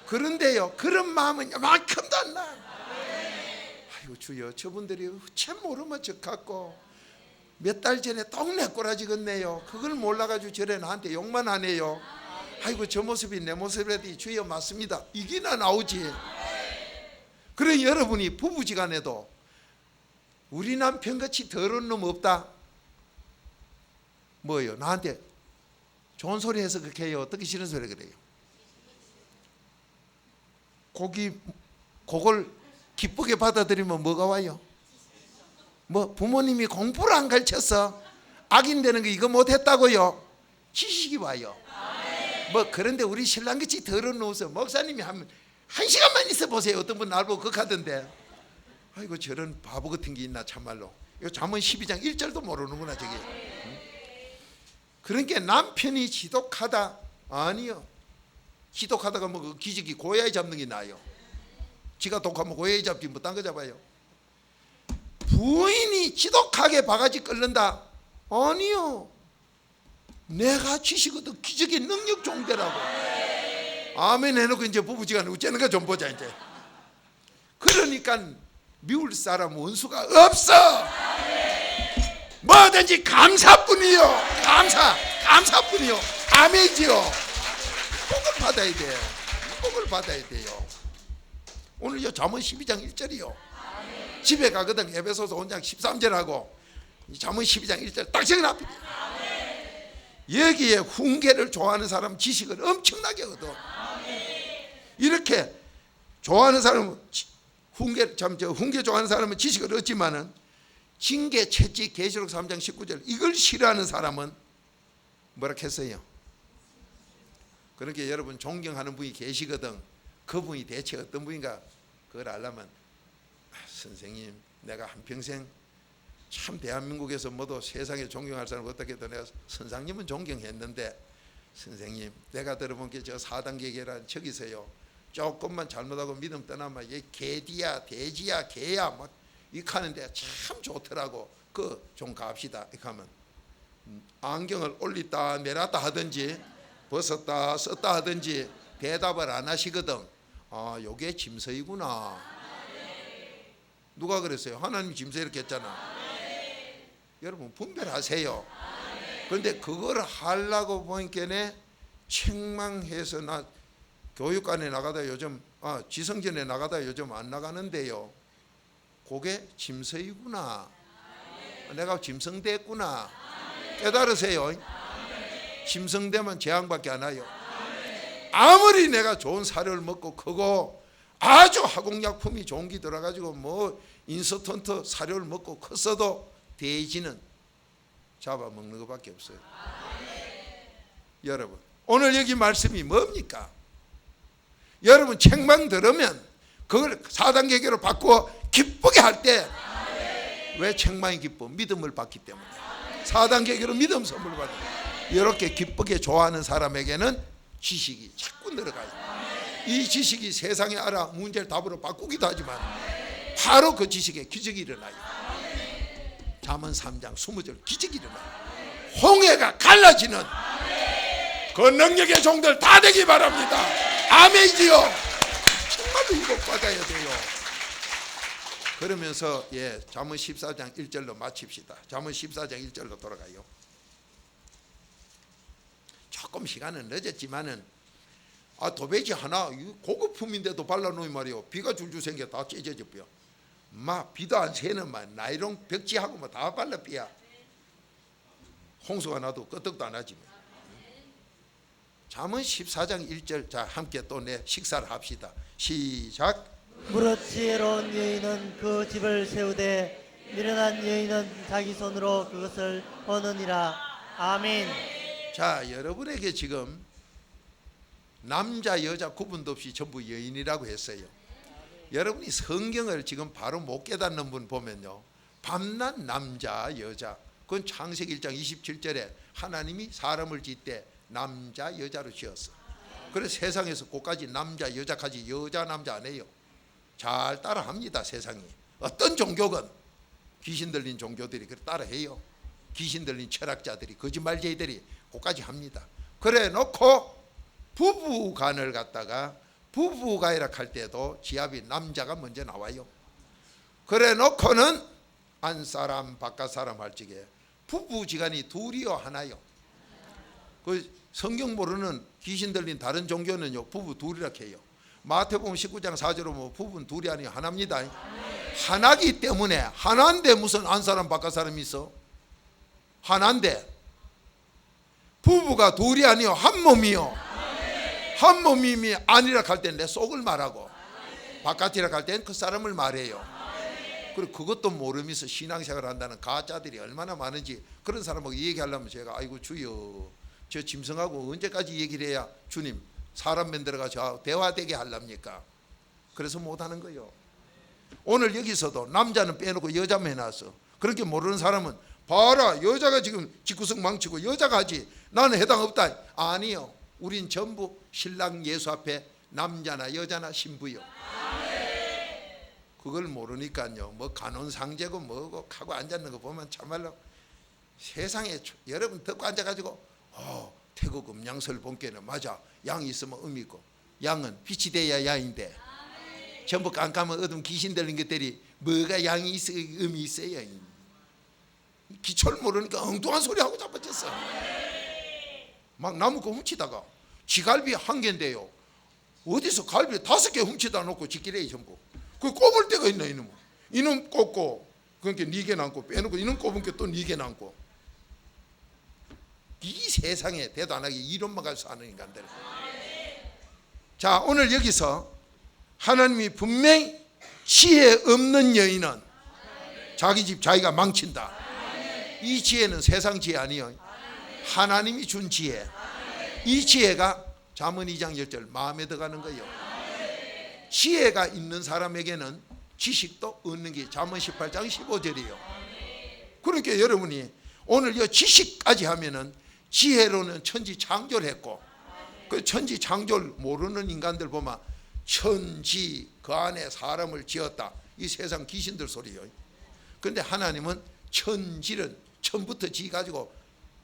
그런데요 그런 마음은 이만큼도 안 나. 아이고 주여 저분들이 참 모르면 저 갖고 몇 달 전에 동네 꼬라지 걷네요. 그걸 몰라가지고 저래 나한테 욕만 하네요. 아이고 저 모습이 내 모습이라도 주여 맞습니다. 이기나 나오지. 그래 여러분이 부부지간에도 우리 남편같이 더러운 놈 없다. 뭐예요? 나한테 좋은 소리 해서 그렇게 해요. 듣기 싫은 소리 그래요. 그걸 기쁘게 받아들이면 뭐가 와요? 뭐 부모님이 공부를 안 가르쳐서 악인 되는 거 이거 못했다고요? 지식이 와요. 뭐 그런데 우리 신랑같이 더러운 놈서 목사님이 하면 한 시간만 있어 보세요. 어떤 분 날 보고 극하던데 아이고 저런 바보 같은 게 있나 참말로. 이거 잠언 12장 1절도 모르는구나 저게. 그러니까 남편이 지독하다 아니요. 지독하다가 뭐 그 기저귀 고양이 잡는 게 나아요. 지가 독하면 고양이 잡지 뭐 딴 거 잡아요. 부인이 지독하게 바가지 끓는다. 아니요. 내가 지시거든 기적의 능력 종대라고. 아멘 해놓고 이제 부부지간에 어쩌는 거 좀 보자 이제. 그러니까 미울 사람 원수가 없어. 뭐든지 감사뿐이요. 감사뿐이요. 아멘이지요. 복을 받아야 돼. 복을 받아야 돼요. 오늘 요 잠언 12장 1절이요. 집에 가거든 에베소서 5장 13절하고 잠언 12장 1절 딱 정해놨거든. 여기에 훈계를 좋아하는 사람 지식을 엄청나게 얻어. 이렇게 좋아하는 사람은 훈계 좋아하는 사람은 지식을 얻지만은 징계, 채찍, 계시록 3장 19절 이걸 싫어하는 사람은 뭐라 했어요? 그렇게 여러분 존경하는 분이 계시거든. 그분이 대체 어떤 분인가 그걸 알려면 선생님 내가 한평생 참 대한민국에서 모두 세상에 존경할 사람 어떻게 더 내가 선생님은 존경했는데 선생님 내가 들어본 게 저 4단계 계란 저기서요 조금만 잘못하고 믿음 떠나면 얘 개디야 돼지야 개야 막 이렇게 하는데 참 좋더라고. 그 좀 갑시다 이렇게 하면 안경을 올렸다 내렸다 하든지 벗었다 썼다 하든지 대답을 안 하시거든. 아 요게 짐승이구나. 누가 그랬어요? 하나님이 짐승 이렇게 했잖아. 여러분 분별하세요. 그런데 그걸 하려고 보니까 책망해서 나 교육관에 나가다 요즘 지성전에 나가다 요즘 안 나가는데요. 그게 짐승이구나. 내가 짐승됐구나. 깨달으세요. 짐승되면 재앙밖에 안 와요. 아무리 내가 좋은 사료를 먹고 크고 아주 화공약품이 좋은 게 들어가지고 뭐 인스턴트 사료를 먹고 컸어도 돼지는 잡아먹는 것밖에 없어요. 여러분 오늘 여기 말씀이 뭡니까? 여러분 책망 들으면 그걸 4단계로 바꾸어 기쁘게 할 때 왜 책망이 기뻐? 믿음을 받기 때문에. 4단계로 믿음 선물 받아. 이렇게 기쁘게 좋아하는 사람에게는 지식이 자꾸 늘어가요. 이 지식이 세상에 알아 문제를 답으로 바꾸기도 하지만 바로 그 지식에 기적이 일어나요. 잠언 3장 20절 기적이 일어나요. 홍해가 갈라지는 그 능력의 종들 다 되기 바랍니다. 아멘이지요. 정말로 이거 받아야 돼요. 그러면서 잠언 14장 1절로 마칩시다. 잠언 14장 1절로 돌아가요. 조금 시간은 늦었지만은 도배지 하나 고급품인데도 발라놓으면 말이요 비가 줄줄 생겨 다 찢어져 버려. 비도 안 새는 나이롱 벽지하고 다 발라 삐야. 홍수가 나도 끄떡도 안 하지. 잠언 14장 1절 자 함께 또 내 식사를 합시다. 시작. 무릇 지혜로운 여인은 그 집을 세우되 미련한 여인은 자기 손으로 그것을 거느니라. 아멘. 자 여러분에게 지금 남자 여자 구분도 없이 전부 여인이라고 했어요. 여러분이 성경을 지금 바로 못 깨닫는 분 보면요 밤낮 남자 여자 그건 창세기 1장 27절에 하나님이 사람을 짓때 남자 여자로 지었어. 그래서 세상에서 그까지 남자 여자까지 여자 남자 안 해요. 잘 따라합니다. 세상이 어떤 종교건 귀신 들린 종교들이 그렇게 따라해요. 귀신 들린 철학자들이 거짓말쟁이들이 그까지 합니다. 그래 놓고 부부간을 갖다가 부부가이라 할 때도 지압이 남자가 먼저 나와요. 그래 놓고는 안사람 바깥사람 할 적에 부부지간이 둘이요 하나요. 그 성경 모르는 귀신 들린 다른 종교는요 부부 둘이라 해요. 마태복음 19장 4절로 뭐 부부는 둘이 아니요 하나입니다. 하나기 때문에 하나인데 무슨 안사람 바깥사람이 있어? 하나인데 부부가 둘이 아니요 한 몸이요. 한 몸이 아니라 할 때는 내 속을 말하고 바깥이라 할 때는 그 사람을 말해요. 그리고 그것도 모르면서 신앙생활을 한다는 가짜들이 얼마나 많은지 그런 사람하고 얘기하려면 제가 아이고 주여 저 짐승하고 언제까지 얘기를 해야 주님 사람 만들어가 저 대화되게 하랍니까? 그래서 못하는 거예요. 오늘 여기서도 남자는 빼놓고 여자만 해놨어. 그렇게 모르는 사람은 봐라 여자가 지금 집구석 망치고 여자가 하지 나는 해당 없다. 아니요 우린 전부 신랑 예수 앞에 남자나 여자나 신부요. 그걸 모르니까요 뭐 간혼상제고 뭐고 하고 앉았는 거 보면 참말로 세상에 여러분 듣고 앉아가지고 태국 음양설 본께는 맞아, 양이 있으면 음이 있고, 양은 빛이 돼야 양인데 전부 깜깜한 어둠 귀신 들린 것들이 뭐가 양이 있어 음이 있어요. 기초를 모르니까 엉뚱한 소리 하고 자빠졌어. 막 나무거 훔치다가 지갈비 1개인데요, 어디서 갈비 5개 훔치다 놓고 지키래 전부. 그 꼽을 데가 있나 이놈은. 이놈 꼽고 그러니까 4개 남고 빼놓고 이놈 꼽은 게 또 4개 남고. 이 세상에 대도 안 하게 이론만 가지고 사는 인간들. 자, 오늘 여기서 하나님이 분명히 지혜 없는 여인은 자기 집 자기가 망친다. 이 지혜는 세상 지혜 아니에요. 하나님이 준 지혜. 이 지혜가 잠언 2장 10절 마음에 들어가는 거예요. 지혜가 있는 사람에게는 지식도 얻는 게 잠언 18장 15절이에요. 그러니까 여러분이 오늘 이 지식까지 하면은 지혜로는 천지 창조를 했고, 그 천지 창조를 모르는 인간들 보면 천지 그 안에 사람을 지었다. 이 세상 귀신들 소리예요. 그런데 하나님은 천지를 처음부터 지어가지고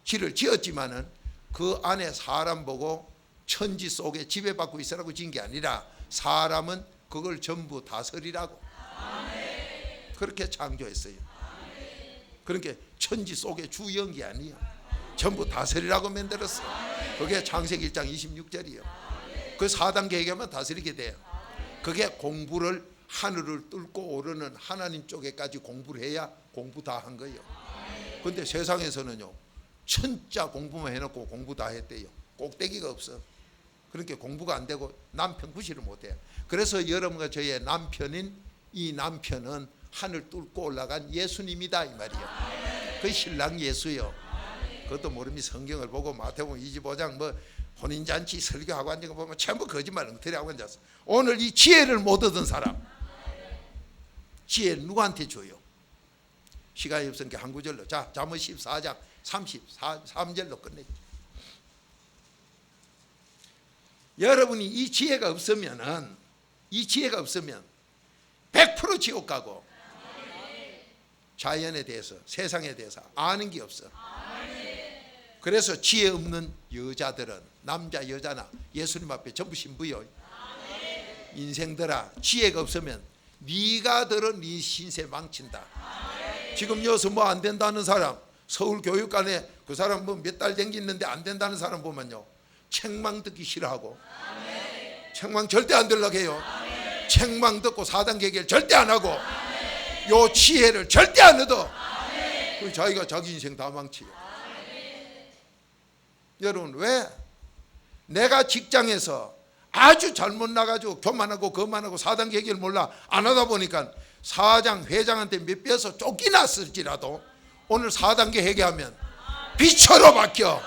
지를 지었지만은 그 안에 사람 보고 천지 속에 지배받고 있으라고 지은 게 아니라 사람은 그걸 전부 다스리라고 그렇게 창조했어요. 그러니까 천지 속에 주연 게 아니에요. 전부 다스리라고 만들었어. 그게 창세기 1장 26절이에요. 그 4단계 얘기하면 다스리게 돼요. 그게 공부를 하늘을 뚫고 오르는 하나님 쪽에까지 공부를 해야 공부 다 한 거예요. 그런데 세상에서는요, 천자 공부만 해놓고 공부 다 했대요. 꼭대기가 없어. 그러니까 공부가 안 되고 남편 구실을 못해요. 그래서 여러분과 저의 남편인 이 남편은 하늘 뚫고 올라간 예수님이다 이 말이에요. 그 신랑 예수요. 그것도 모르니 성경을 보고 마태복음 25장 뭐 혼인잔치 설교하고 앉은 거 보면 전부 거짓말 엉터리하고 앉았어. 오늘 이 지혜를 못 얻은 사람, 지혜를 누구한테 줘요? 시간이 없으니까 한 구절로. 자, 잠언 14장 33절로 끝내죠. 여러분이 이 지혜가 없으면 100% 지옥 가고 자연에 대해서 세상에 대해서 아는 게 없어. 그래서 지혜 없는 여자들은 남자 여자나 예수님 앞에 전부 신부요. 인생들아, 지혜가 없으면 네가 들어 네 신세 망친다. 지금 여기서 뭐 안 된다는 사람, 서울교육관에 그 사람 뭐 몇 달 댕기는데 안 된다는 사람 보면요, 책망 듣기 싫어하고 책망 절대 안 들려고 해요. 책망 듣고 4단계 해결 절대 안 하고 요 지혜를 절대 안 얻어. 그 자기가 자기 인생 다 망치요. 여러분, 왜? 내가 직장에서 아주 잘못 나가지고 교만하고 거만하고 4단계 해결 몰라 안 하다 보니까 사장 회장한테 몇 배에서 쫓겨났을지라도 오늘 4단계 해결하면 빛으로 바뀌어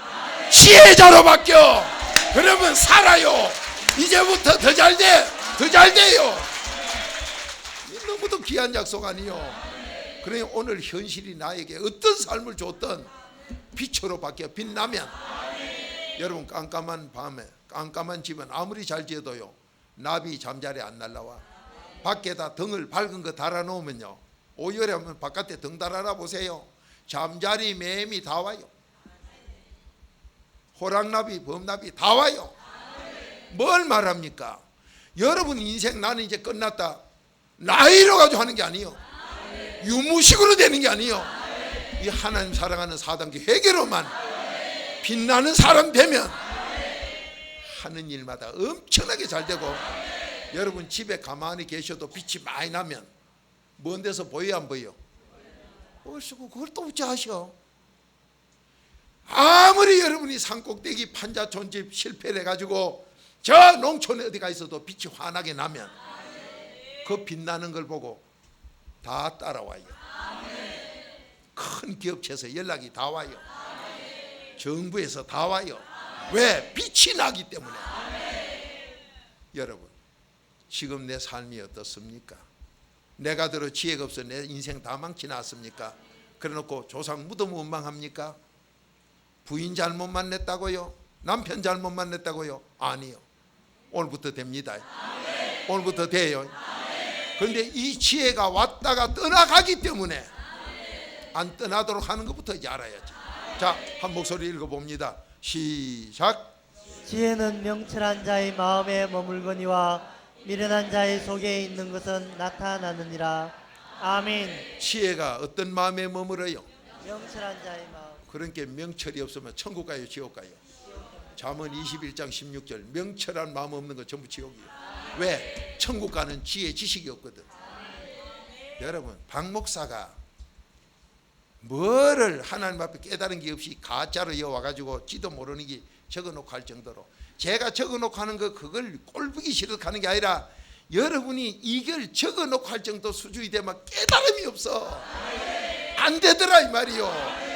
지혜자로 바뀌어. 그러면 살아요. 이제부터 더 잘 돼, 더 잘 돼요. 너무도 귀한 약속 아니요. 그러니 오늘 현실이 나에게 어떤 삶을 줬든 빛으로 바뀌어 빛나면, 여러분 깜깜한 밤에 깜깜한 집은 아무리 잘 지어도요, 나비 잠자리 안 날라와. 밖에다 등을 밝은 거 달아놓으면요, 5월에 하면 바깥에 등 달아라 보세요. 잠자리 매미 다 와요. 호랑나비 범나비 다 와요. 뭘 말합니까? 여러분 인생 나는 이제 끝났다, 나이로 가지고 하는 게 아니에요. 유무식으로 되는 게 아니에요. 이 하나님 사랑하는 4단계 회개로만 빛나는 사람 되면 하는 일마다 엄청나게 잘 되고, 여러분 집에 가만히 계셔도 빛이 많이 나면 먼 데서 보여 안 보여? 어쩌고 그걸 또 어찌 하셔? 아무리 여러분이 산꼭대기 판자촌집 실패를 해가지고 저 농촌에 어디 가 있어도 빛이 환하게 나면 그 빛나는 걸 보고 다 따라와요. 큰 기업체에서 연락이 다 와요. 정부에서 다 와요. 왜? 빛이 나기 때문에. 여러분, 지금 내 삶이 어떻습니까? 내가 들어 지혜가 없어 내 인생 다 망치놨습니까? 그래놓고 조상 무덤 원망합니까? 부인 잘못 만났다고요? 남편 잘못 만났다고요? 아니요. 오늘부터 됩니다. 오늘부터 돼요. 그런데 이 지혜가 왔다가 떠나가기 때문에 안 떠나도록 하는 것부터 이제 알아야지. 자, 한 목소리 읽어봅니다. 시작. 지혜는 명철한 자의 마음에 머물거니와 미련한 자의 속에 있는 것은 나타나느니라. 아멘. 지혜가 어떤 마음에 머물어요? 명철한 자의 마음. 그러니까 명철이 없으면 천국 가요, 지옥 가요? 잠언 21장 16절. 명철한 마음 없는 건 전부 지옥이에요. 왜? 천국 가는 지혜 지식이 없거든. 여러분, 박 목사가 뭐를 하나님 앞에 깨달은 게 없이 가짜로 와가지고 지도 모르는 게 적어놓고 할 정도로, 제가 적어놓고 하는 거 그걸 꼴보기 싫어서 가는 게 아니라 여러분이 이걸 적어놓고 할 정도 수준이 되면 깨달음이 없어. 안 되더라 이 말이요.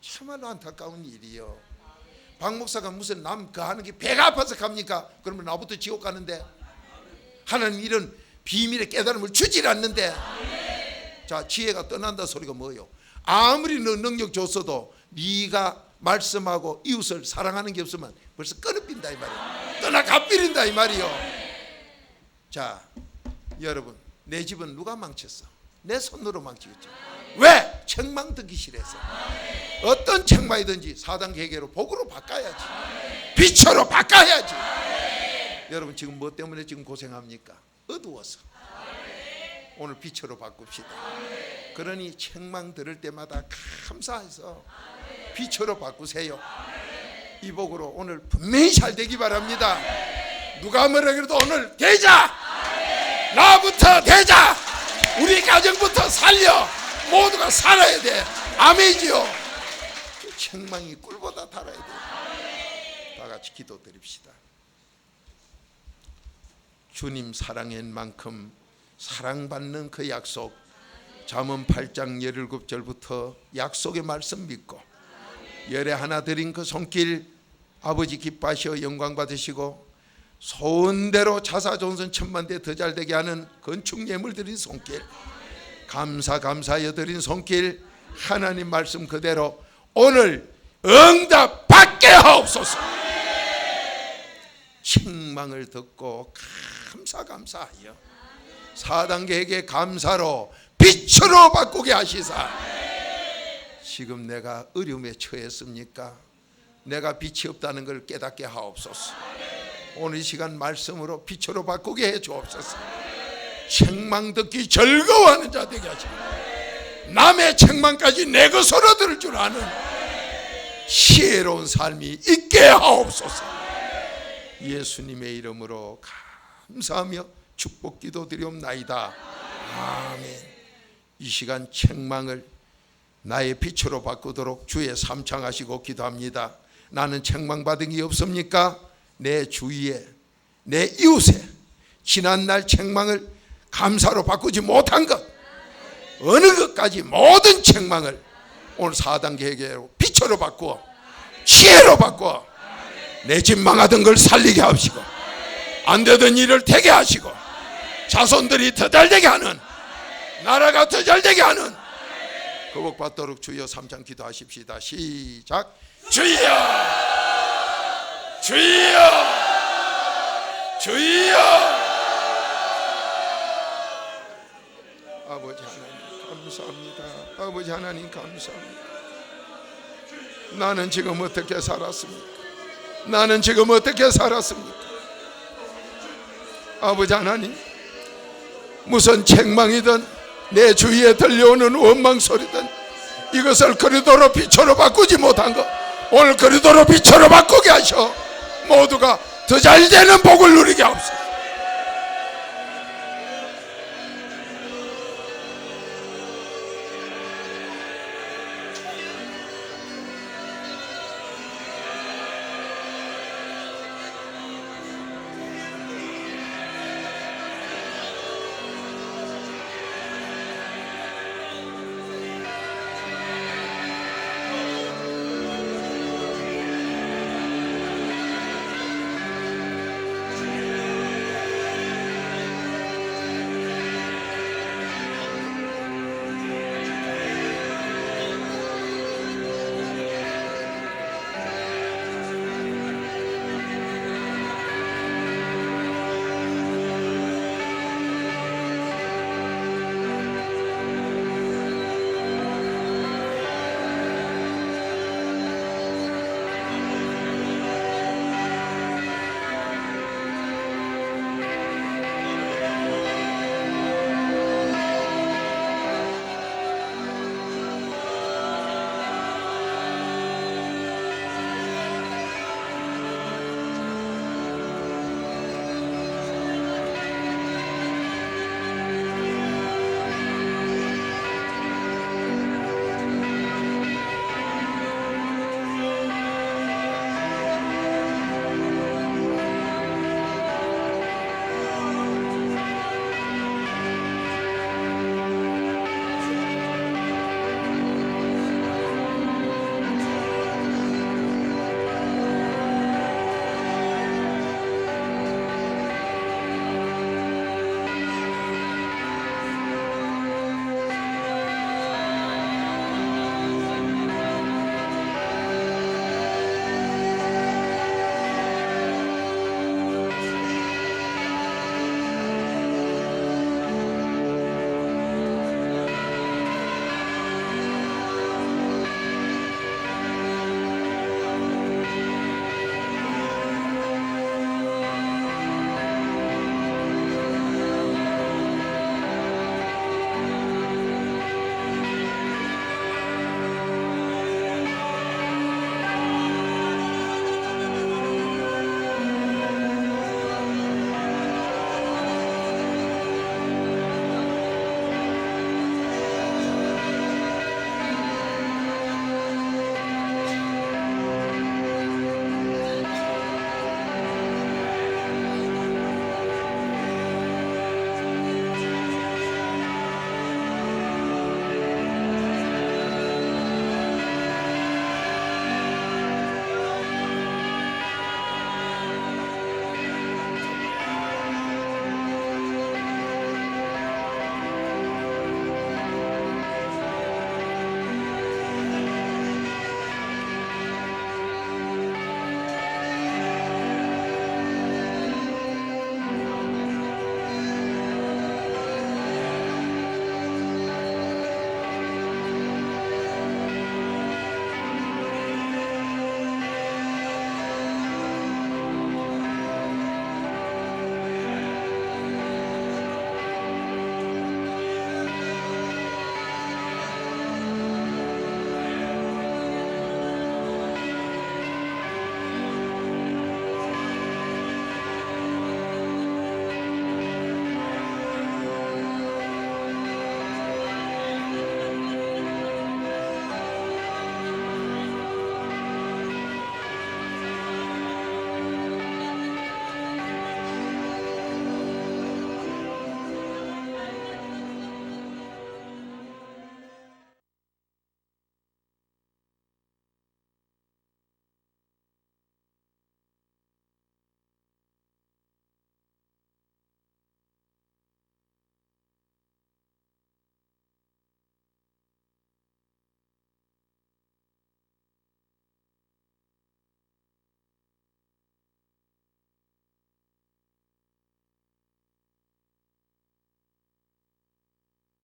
참말로 안타까운 일이요. 박 목사가 무슨 남 그 하는 게 배가 아파서 갑니까? 그러면 나부터 지옥 가는데, 하나님 이런 비밀의 깨달음을 주질 않는데. 자, 지혜가 떠난다 소리가 뭐예요? 아무리 너 능력 줬어도 네가 말씀하고 이웃을 사랑하는 게 없으면 벌써 끊어빈다 이 말이에요. 떠나가버린다 이 말이에요. 자, 여러분, 내 집은 누가 망쳤어? 내 손으로 망치겠죠. 왜? 책망 듣기 싫어서. 어떤 책망이든지 4단계 회개로 복으로 바꿔야지. 빛으로 바꿔야지. 여러분, 지금 뭐 때문에 지금 고생합니까? 어두워서. 오늘 빛으로 바꿉시다. 그러니 책망 들을 때마다 감사해서 빛으로 바꾸세요. 이 복으로 오늘 분명히 잘 되기 바랍니다. 누가 뭐라 그래도 오늘 되자. 나부터 되자. 우리 가정부터 살려. 모두가 살아야 돼. 아멘이지요. 책망이 꿀보다 달아야 돼. 다 같이 기도 드립시다. 주님 사랑한 만큼 사랑받는 그 약속, 잠언 8장 17절부터 약속의 말씀 믿고 열에 하나 드린 그 손길 아버지 기뻐하시어 영광 받으시고, 소원대로 자사존선 천만대 더 잘되게 하는 건축 예물 드린 손길, 감사하여 드린 손길, 하나님 말씀 그대로 오늘 응답 받게 하옵소서. 책망을 듣고 감사하여 4단계 회개 감사로 빛으로 바꾸게 하시사. 지금 내가 어려움에 처했습니까? 내가 빛이 없다는 걸 깨닫게 하옵소서. 오늘 이 시간 말씀으로 빛으로 바꾸게 해 주옵소서. 책망 듣기 즐거워하는 자 되게 하시고, 남의 책망까지 내 것으로 들을 줄 아는 지혜로운 삶이 있게 하옵소서. 예수님의 이름으로 감사하며 축복 기도 드리옵나이다. 아멘. 이 시간 책망을 나의 빛으로 바꾸도록 주의 삼창하시고 기도합니다. 나는 책망받은 게 없습니까? 내 주위에, 내 이웃에 지난날 책망을 감사로 바꾸지 못한 것, 어느 것까지 모든 책망을 오늘 4단계 회개로 빛으로 바꾸어 지혜로 바꾸어 내 집 망하던 걸 살리게 하시고, 안 되던 일을 되게 하시고, 자손들이 더 잘되게 하는, 나라가 더 잘되게 하는 그 복 받도록 주여 삼창 기도하십시다. 시작. 주여, 주여, 주여. 아버지 하나님 감사합니다. 아버지 하나님 감사합니다. 나는 지금 어떻게 살았습니까? 나는 지금 어떻게 살았습니까? 아버지 하나님, 무슨 책망이든 내 주위에 들려오는 원망 소리든 이것을 그리도로 빛으로 바꾸지 못한 것, 오늘 그리도로 빛으로 바꾸게 하셔 모두가 더 잘되는 복을 누리게 하옵소서.